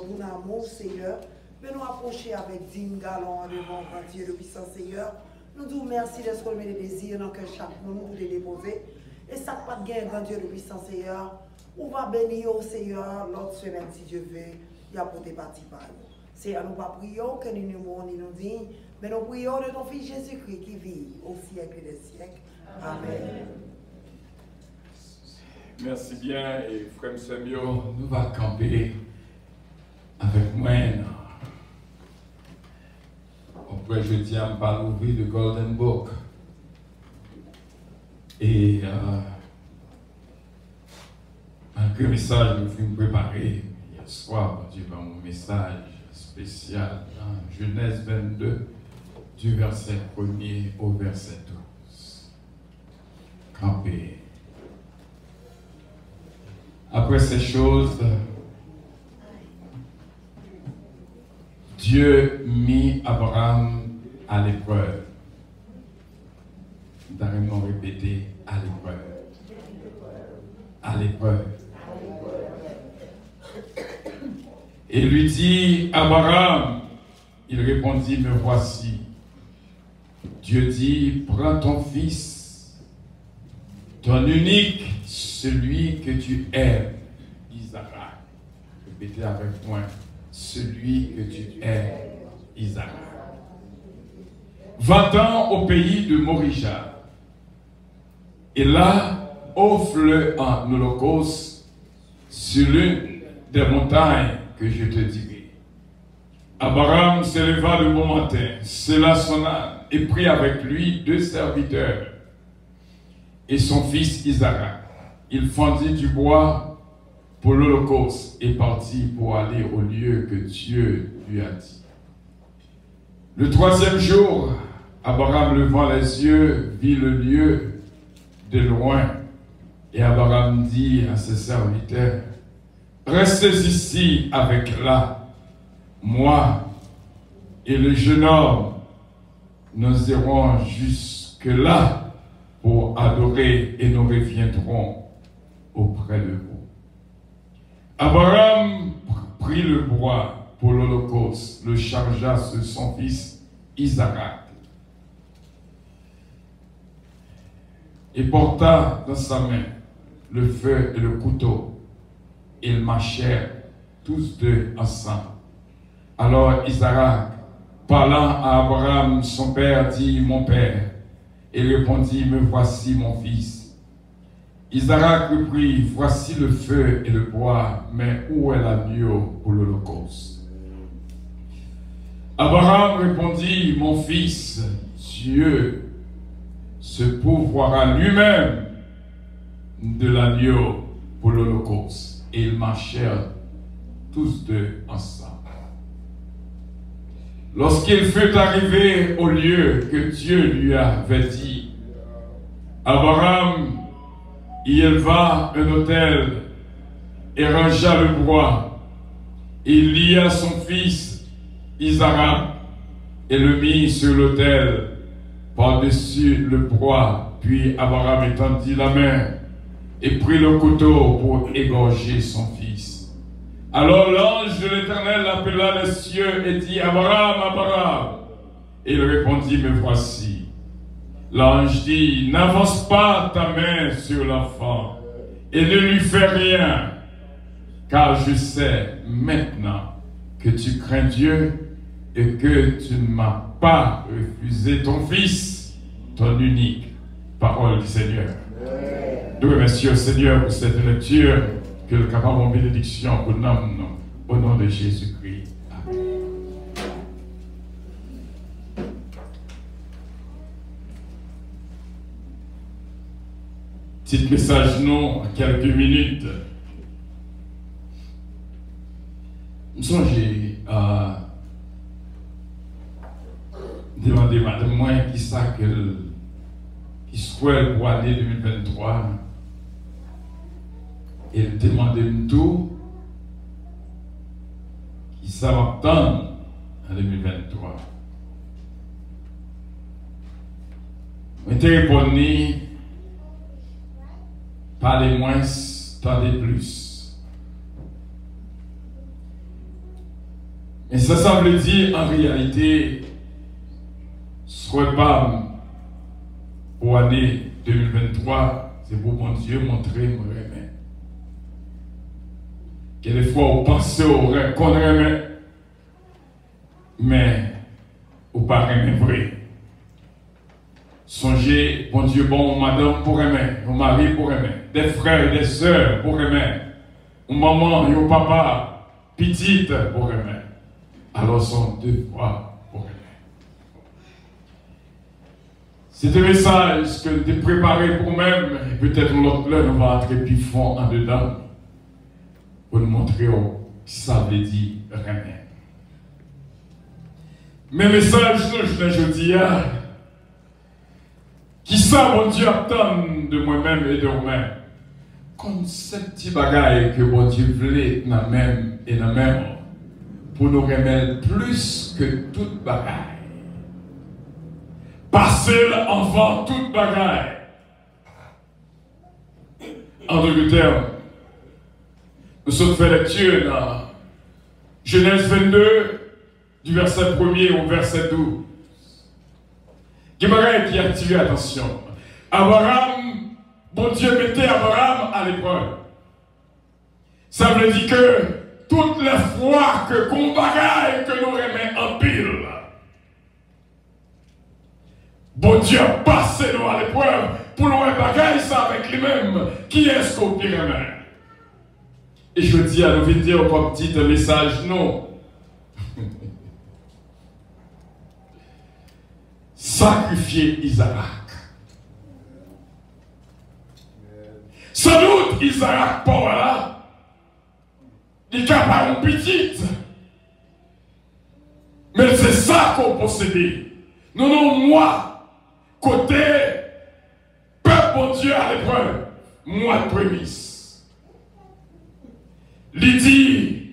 retourner à mon Seigneur. Mais nous approcher avec 10 galons devant grand Dieu de puissant Seigneur. Nous disons merci de ce qu'on met des désirs dans que chaque monde pour les déposer. Et ça pas de gain, grand Dieu de puissant Seigneur. On va bénir au Seigneur l'autre semaine si Dieu veut. Il y a pour des parties par nous. Seigneur, nous ne prions que nous nous disons, mais nous prions de ton Fils Jésus-Christ qui vit au siècle des siècles. Amen. Merci bien, et frère Samuel, nous allons camper avec moi. Après, je tiens par l'ouvrir le Golden Book. Et malgré le message que nous avons préparé hier soir, Dieu va mon message spécial dans Genèse 22, du verset 1er au verset 12. Camper. Après ces choses, Dieu mit Abraham à l'épreuve. D'ailleurs, répété, à l'épreuve. À l'épreuve. Et lui dit, Abraham, il répondit, me voici. Dieu dit, prends ton fils, ton unique, celui que tu aimes, Isaac. Répétez avec moi, celui que tu aimes, Isaac. Va-t'en au pays de Morija. Et là, offre-le en holocauste sur l'une des montagnes que je te dirai. Abraham s'éleva le bon matin, sella son âne et prit avec lui 2 serviteurs et son fils Isaac. Il fendit du bois pour l'holocauste et partit pour aller au lieu que Dieu lui a dit. Le 3e jour, Abraham levant les yeux, vit le lieu de loin. Et Abraham dit à ses serviteurs, restez ici avec là, moi et le jeune homme, nous irons jusque là pour adorer et nous reviendrons auprès de vous. Abraham prit le bois pour l'holocauste, le chargea sur son fils Isaac et porta dans sa main le feu et le couteau. Ils marchèrent tous deux ensemble. Alors Isaac, parlant à Abraham, son père, dit, mon père. Il répondit, me voici mon fils. Isaac reprit, voici le feu et le bois, mais où est l'agneau pour l'holocauste? Abraham répondit, mon fils, Dieu se pourvoira lui-même de l'agneau pour l'holocauste. Et ils marchèrent tous deux ensemble. Lorsqu'il fut arrivé au lieu que Dieu lui avait dit, Abraham y éleva un autel et rangea le bois. Il lia son fils Isaac et le mit sur l'autel par-dessus le bois. Puis Abraham étendit la main et prit le couteau pour égorger son fils. Alors l'ange de l'Éternel appela les cieux et dit, Abraham, Abraham. Et il répondit, me voici. L'ange dit, n'avance pas ta main sur l'enfant et ne lui fais rien, car je sais maintenant que tu crains Dieu et que tu ne m'as pas refusé ton fils, ton unique. Parole du Seigneur. Nous remercions le Seigneur pour cette lecture, que le capable en bénédiction pour nous, au nom de Jésus-Christ. Amen. Petit message, non, en quelques minutes. Je songe à demander madame moi qui ça que qui souhaite pour l'année 2023. Et demander tout qui ça m'attend en 2023. Je te réponds, parlez moins, tendez plus. Mais ça veut dire en réalité, soit pas pour l'année 2023, c'est pour mon Dieu montrer mon remède. Quelquefois, on pense qu'on remet, mais on ne pas remet vrai. Songez, bon Dieu, bon, madame pour aimer, mon mari pour aimer, des frères et des sœurs pour aimer, mon maman et mon papa, petite pour aimer. Alors, sont deux fois pour aimer. C'est un message que j'ai préparé pour même, et peut-être l'autre là, on va entrer plus fond en dedans, pour nous montrer ce que ça veut dire aimer. Mais message, je dis, qui ça, mon Dieu, attend de moi-même et de moi-même? Comme ce petit bagage que mon Dieu voulait dans même et dans même, pour nous remettre plus que toute bagaille. Passer avant toute bagaille. En d'autres termes, nous sommes fait lecture dans Genèse 22, du verset 1er au verset 12. Qui a attiré l'attention. Abraham, bon Dieu mettait Abraham à l'épreuve. Ça veut dire que toutes les fois que qu'on bagaille que nous remet en pile, bon Dieu passe nous à l'épreuve pour nous bagaille ça avec lui-même. Qui est-ce qu'on peut remettre? Et je dis à nous dire comme petit message, non. Sacrifier Isaac. Sans doute, Isaac, pas là, il est capable de petite. Mais c'est ça qu'on possède. Non, non, moi, côté peuple, bon Dieu, à l'épreuve, moi, de prémisse. Il dit,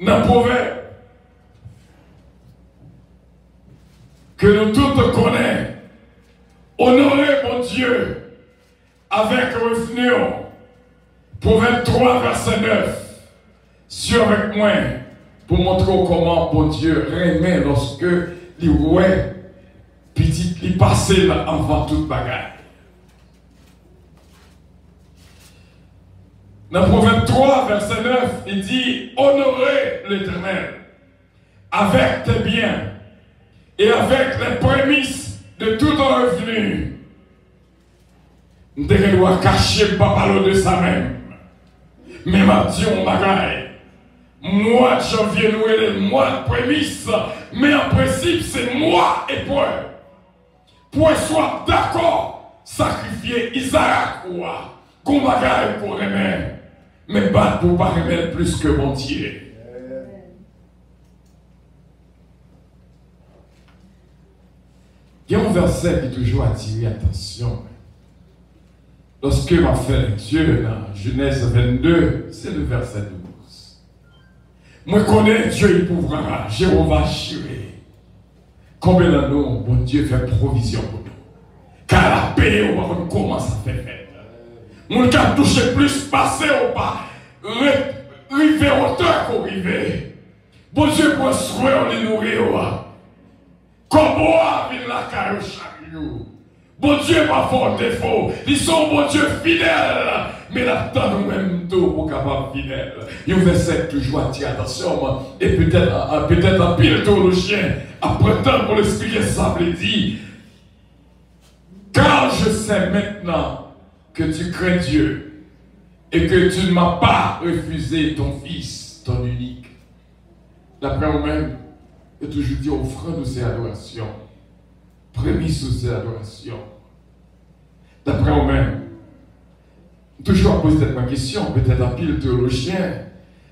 dans le proverbe, que nous tous connaissons, honorer mon Dieu avec revenu. Proverbe 3, verset 9. Sur avec moi, pour montrer comment mon Dieu remet lorsque il ouais, petit, il passait là avant toute bagarre. Dans Proverbe 3, verset 9, il dit, honorer l'Éternel avec tes biens et avec les prémices de tout ton revenu. Nous devons cacher papa de sa même. Mais ma dit on bagaille. Mois de janvier, nous est le mois de prémices. Mais en principe, c'est moi et point. Pour soit d'accord, sacrifier Isaac ou qu'on bagaille pour remettre. Mais battre pour pas remettre plus que mon Dieu. Il y a un verset qui toujours attiré l'attention. Lorsque m'a fait Dieu dans Genèse 22, c'est le verset 12. Moi, je connais Dieu, il pourra, Jéhovah Jireh. Combien de nous, bon Dieu, fait provision pour nous. Car la paix, on commence à faire fête. Mon cas touche plus, passer ou pas, river auteur qu'on river. Bon Dieu, pour souhait, on les nourrir. Comme moi, il la caille chaque jour. Bon Dieu, pas fort défaut. Ils sont, bon Dieu, fidèles. Mais là-dedans, nous-mêmes, tout pour capable fidèle. Il y a un verset toujours attire attention. Et peut-être un pile théologien, après temps pour l'expliquer, ça veut dire. Car je sais maintenant que tu crains Dieu et que tu ne m'as pas refusé ton fils, ton unique. D'après vous-même, et toujours dit offrande de adoration, prémisse de ces adorations. D'après vous-même, toujours à poser cette question, peut-être un pile théologien,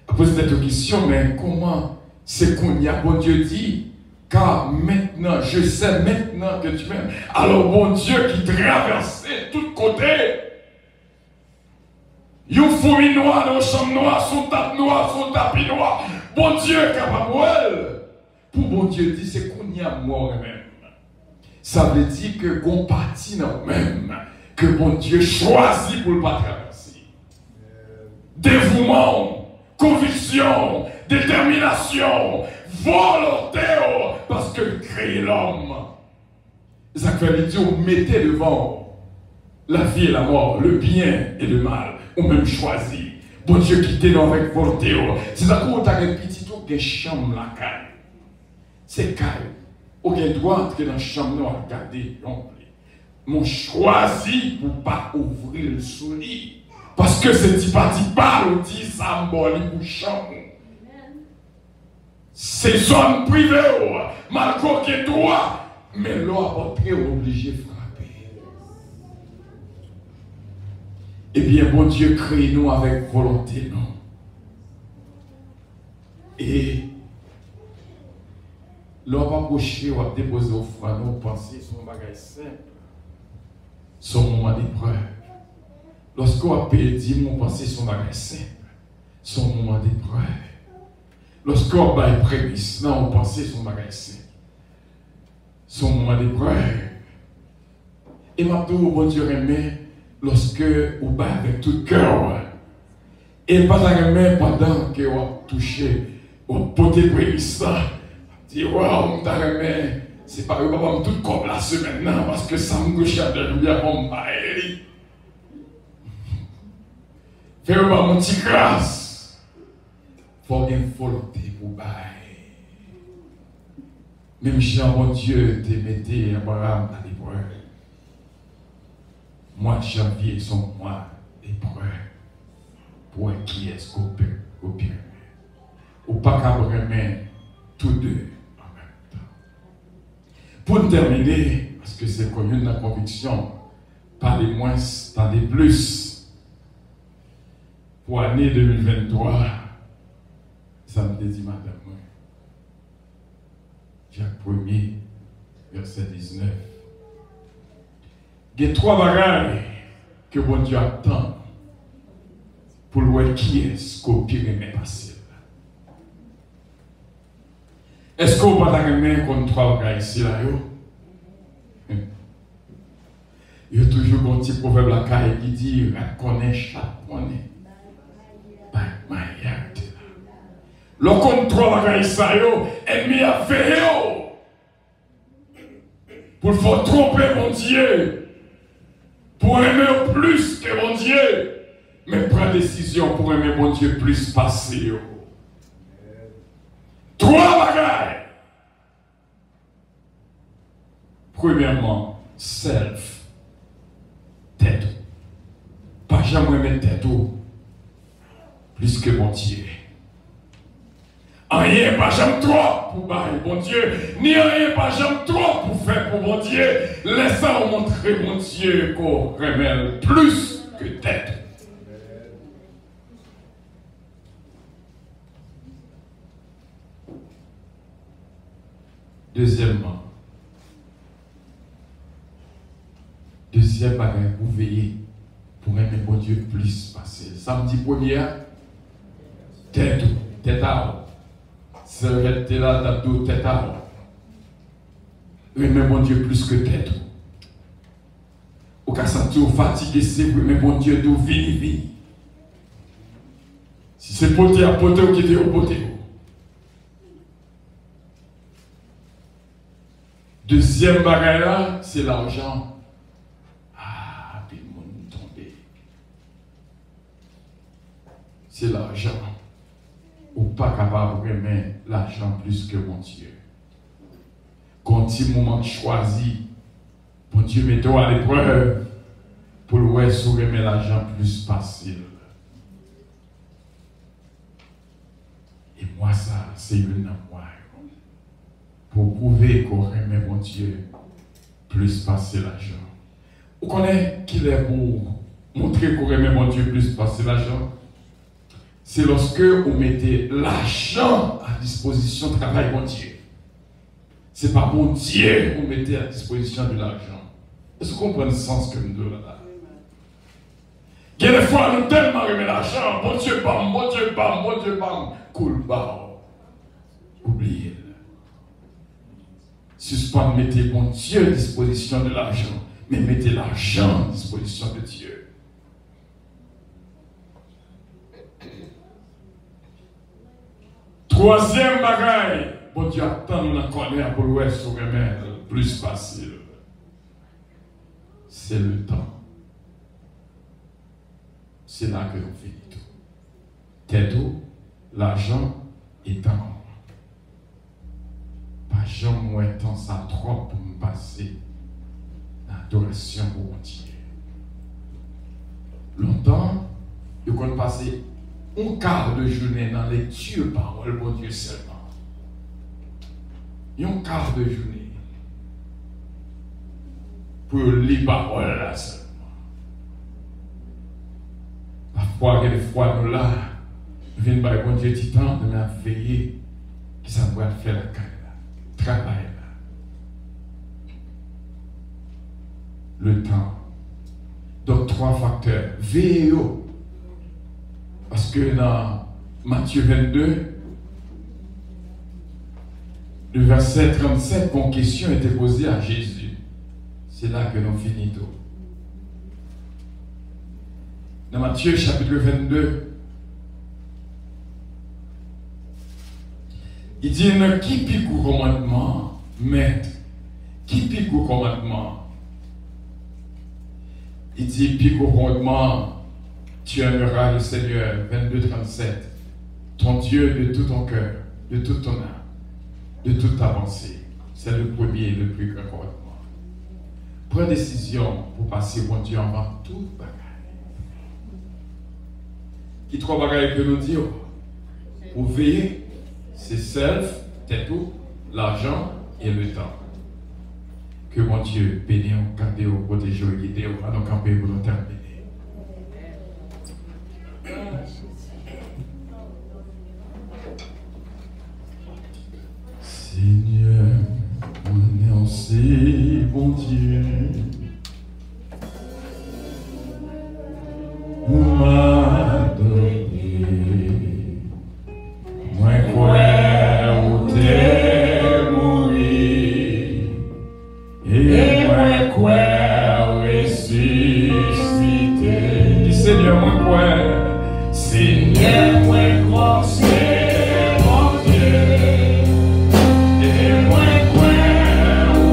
à poser cette question, mais comment c'est qu'on y a, bon Dieu dit, car maintenant, je sais maintenant que tu m'aimes. Alors, bon Dieu qui traversait tous côtés, une fourmi noire, une chambre noire, son tapis noir, bon Dieu capable. Pour bon Dieu dit, c'est qu'on y a moi-même. Ça veut dire que qu'on partit dans nous-mêmes, que bon Dieu choisit pour ne pas traverser. Dévouement, conviction, détermination, volonté, parce que créer l'homme. Ça fait dire, mettez devant la vie et la mort, le bien et le mal, ou même choisi. Bon Dieu, quittez nous avec volonté. C'est ça qu'on a un petit tour de chambre la caille. C'est caille. Aucun doit entrer dans la chambre, nous regarder. Mon choisi pour ne pas ouvrir le sourire. Parce que c'est tipa on dit ça pour chambre. C'est zone privée, malgré que toi, mais l'on est obligé de frapper. Eh bien, bon Dieu, crée-nous avec volonté, non? Et l'on va approcher ou déposer au froid, nous penser son bagage simple, son moment d'épreuve. Lorsqu'on a payé, on pense son bagage simple, son moment d'épreuve. Lorsqu'on a une prémisse, on pense son bagage simple, son moment d'épreuve. Et maintenant, bon Dieu remet lorsque on bat avec tout cœur. Et pas la main pendant que on a touché, on a porté prémisse. Dit, waouh, ta remet, c'est pas que tout comme la semaine maintenant, parce que ça me gauche à de bien comme bail. Fais-moi mon petit grâce. Il faut une volonté pour bail. Même si mon Dieu te mettait Abraham à l'épreuve. Mois de janvier sont mois d'épreuve. Pour qui est-ce qu'on peut copier? Ou pas qu'à remettre tous deux en même temps. Pour terminer, parce que c'est connu dans la conviction, parlez moins, tendez plus. Pour l'année 2023, ça me dit madame, Jacques 1er, verset 19. Il y a 3 bagages que bon Dieu attend pour voir qui est-ce qu'on peut remettre passé. Est-ce qu'on va remettre contre 3 bagages ici là? Il y a toujours un petit proverbe là qui dit connaît chaque monnaie. Le contrôle à ça, ennemi a fait pour le faire tromper mon Dieu, pour aimer plus que mon Dieu, mais prendre décision pour aimer mon Dieu plus passer. 3 bagailles. Premièrement, self, tête. Pas jamais mettre tête plus que mon Dieu. Rien pas jamais trop pour bailler mon Dieu, ni rien pas jamais trop pour faire pour mon Dieu. Laissons montrer mon Dieu qu'on remet plus que tête. Deuxième bagage, vous veillez pour aimer mon Dieu plus passer. Samedi premier, tête à c'est là, d'abdo, tête à aimer mon Dieu plus que tête. Au cas sentir fatigué, c'est pour aimer mon Dieu d'où vini. Si c'est poté à poté ou qui était au poté. Deuxième bagage là, c'est l'argent. Ah, puis le monde tombé. C'est l'argent. Ou pas capable de remettre l'argent plus que mon Dieu. Quand il moment choisi, mon Dieu mettons à l'épreuve pour le voir si remettre l'argent plus facile. Et moi, ça, c'est une moi. Pour prouver qu'on remet mon Dieu plus passer l'argent. Vous connaissez qu'il est pour montrer qu'on remet mon Dieu plus passer l'argent? C'est lorsque vous mettez l'argent à disposition de travail mon Dieu. Ce n'est pas mon Dieu que vous mettez à disposition de l'argent. Est-ce que vous comprenez le sens que nous donnons là? Il y a des fois, nous tellement remet l'argent, mon Dieu, bam, mon Dieu, bam, mon Dieu, bam, cool, bam. Oubliez-le. Suspend, mettez mon Dieu à disposition de l'argent, mais mettez l'argent à disposition de Dieu. Troisième bagaille, bon Dieu attend nous la colère pour l'ouest ou remède plus facile. C'est le temps. C'est là que nous finissons tout. T'es tout, l'argent et temps. Pas jamais moins temps ça trop pour me passer l'adoration pour Dieu. Longtemps, je compte passer un quart de journée dans les lecture parole pour Dieu seulement. Un quart de journée pour lire parole là seulement. Parfois, il y a des fois, nous là, nous venons par bon Dieu du temps de nous veiller qui ça doit faire la carrière, travail là. Le temps. Donc, 3 facteurs. Veillez. Parce que dans Matthieu 22, le verset 37, une question était posée à Jésus. C'est là que nous finissons. Dans Matthieu chapitre 22, il dit, qui pique au commandement, maître? Qui pique au commandement? Il dit, pique au commandement, tu aimeras le Seigneur, 22, 37, ton Dieu de tout ton cœur, de toute ton âme, de toute ta pensée. C'est le premier et le plus grand commandement. Prends décision pour passer mon Dieu avant toute bagaille. Qui 3 bagailles que nous disons? Pour veiller, c'est self, tout, l'argent et le temps. Que mon Dieu bénisse, garde, protège et guide, à nos camper pour nous terminer. Seigneur, on est aussi bon Dieu. Pour m'adorer, moi croire où t'es mourir, et moi croire ressusciter. Dis Seigneur, moi croire, Seigneur, moi croire, c'est mon Dieu. Et moi croire où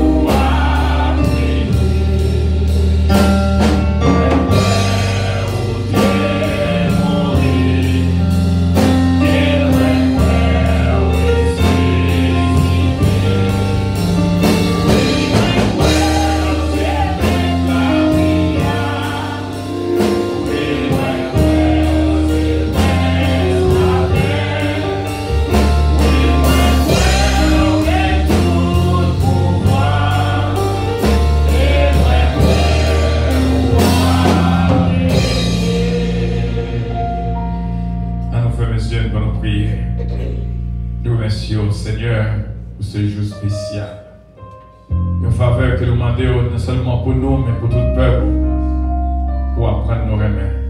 Seigneur, pour ce jour spécial. Une faveur que nous demandons non seulement pour nous, mais pour tout le peuple, pour apprendre nos remèdes.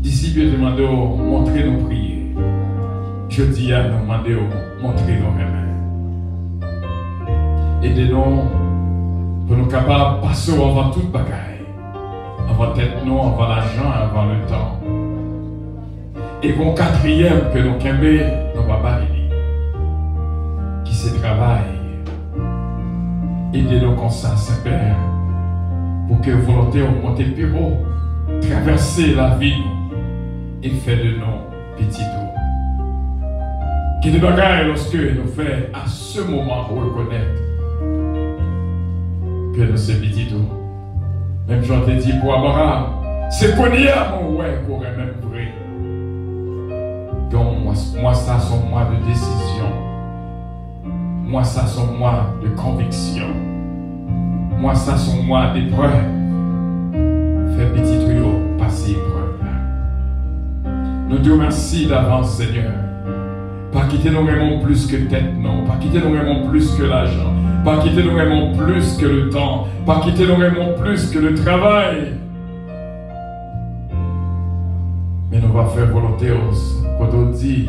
D'ici, nous demandons de montrer nos prières. Je dis à nous demander de montrer nos remèdes. Aidez-nous pour nous capables de passer avant toute bagaille, avant tête nous, avant l'argent, avant le temps. Et qu'on 4e que nous kembe, nous babali. Qui se travaille. Aidez-nous comme ça, Saint-Père, pour que volonté au monter plus haut, traverser la vie et faire de nous petits tours. Qui de bagaille lorsque nous fait à ce moment reconnaître que nous sommes petits tours. Même j'en t'ai dit pour Abraham, c'est qu'on y a mon ouais qu'on est même vrai. Donc moi ça sont moi de décision. Moi, ça sont moi de conviction. Moi, ça sont moi d'épreuve. Fais petit tuyau, passer épreuve là. Nous te remercions d'avance, Seigneur. Pas quitter nos aimons plus que tête, non. Pas quitter nos aimons plus que l'argent. Pas quitter nos aimons plus que le temps. Pas quitter nos aimons plus que le travail. Mais nous allons faire volonté, quand on dit,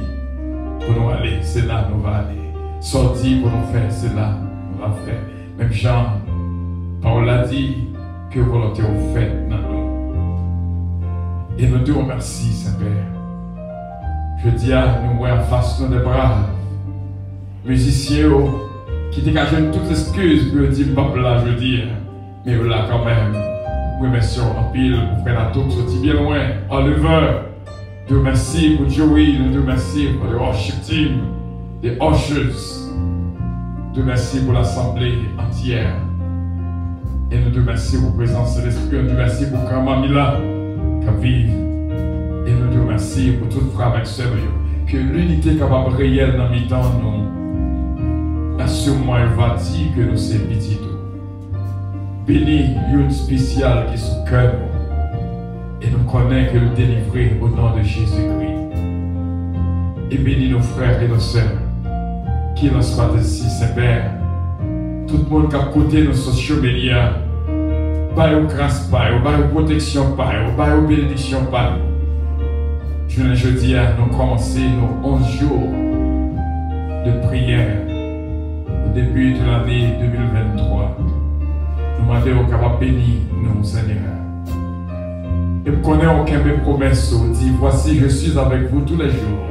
pour nous aller, c'est là nous allons aller. Sorti pour nous faire cela, nous va faire. Même Jean, Paul a dit que volonté vous faites dans nous. Et nous te remercions, Saint-Père. Je dis à nous, en face de nos bras, musiciens qui dégagent toutes excuses pour dire papa là, je veux dire, mais là quand même, oui, merci en pile, pour faire la tour, sorti bien loin, enleveur. Dieu merci pour Joey, Dieu merci pour le worship team, les ushers. Dieu merci pour l'assemblée entière. Et nous Dieu merci pour la présence de l'Esprit. Dieu merci pour Kamamila qui vit. Et nous Dieu merci pour toute frère et sœur. Que l'unité capable réelle dans le temps, nous, assure-moi, elle va dire que nous sommes petits. Béni, une spéciale qui est sous cœur. Et nous connaissons que le délivrer au nom de Jésus-Christ. Et bénis nos frères et nos sœurs qui nous soient ici, Saint-Père. Tout le monde qui a côté nos sociaux médias, par aux grâce, par aux protection, par aux bénédictions, par je dis à nous commencer nos 11 jours de prière au début de l'année 2023. Nous demandons capable bénir nous, Seigneur. Et nous connaissons aucun mes promesses. Dit voici, je suis avec vous tous les jours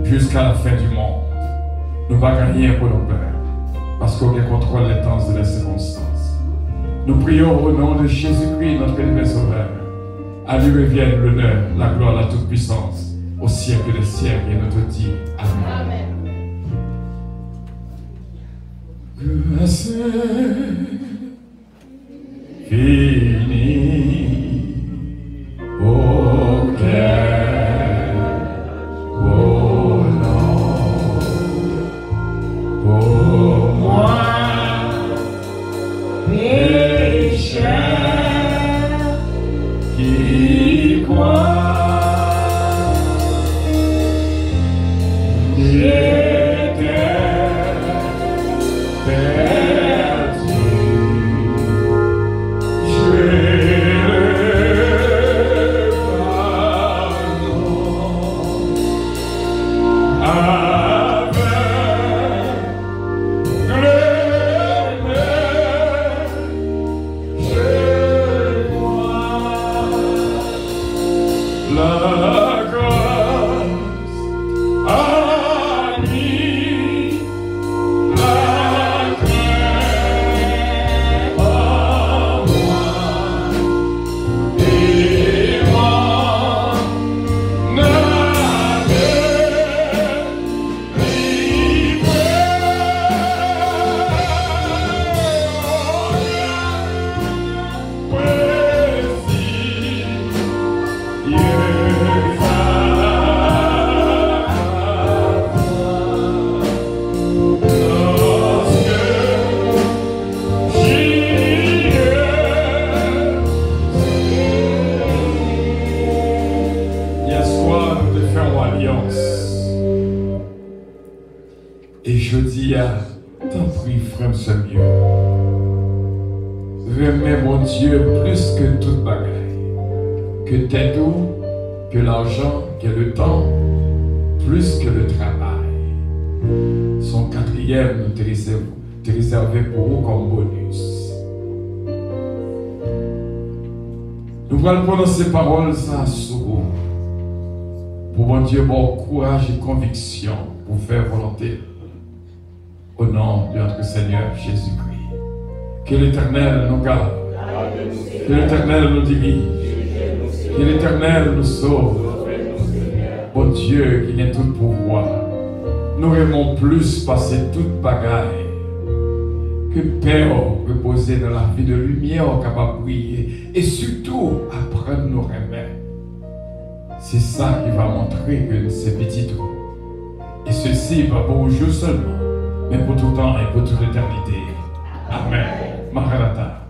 jusqu'à la fin du monde. Nous ne va rien pour nos pères parce qu'on contrôle les temps et les circonstances. Nous prions au nom de Jésus-Christ, notre élevé Sauveur. À lui revienne l'honneur, la gloire, la toute-puissance au siècle des siècles. Et nous te disons Amen. Grâce finie au cœur, au nom, pour moi, pécheur qui croit. Et je dis à t'en prie, frère, c'est mieux. Remets mon Dieu plus que toute bagaille, que tes doux, que l'argent, que le temps, plus que le travail. Son quatrième te réservé pour vous comme bonus. Nous allons prononcer paroles ça sur vous. Pour mon Dieu, bon courage et conviction pour faire volonté. Au nom de notre Seigneur Jésus-Christ. Que l'Éternel nous garde. Que l'Éternel nous dirige. Que l'Éternel nous sauve. Bon Dieu qui est tout pouvoir. Nous aimons plus passer toute bagaille que Père reposer dans la vie de lumière capable de briller et surtout apprendre nos remèdes. C'est ça qui va montrer que c'est petit tout. Et ceci va pour vous seulement, mais pour tout temps et pour toute l'éternité. Amen. Maranatha.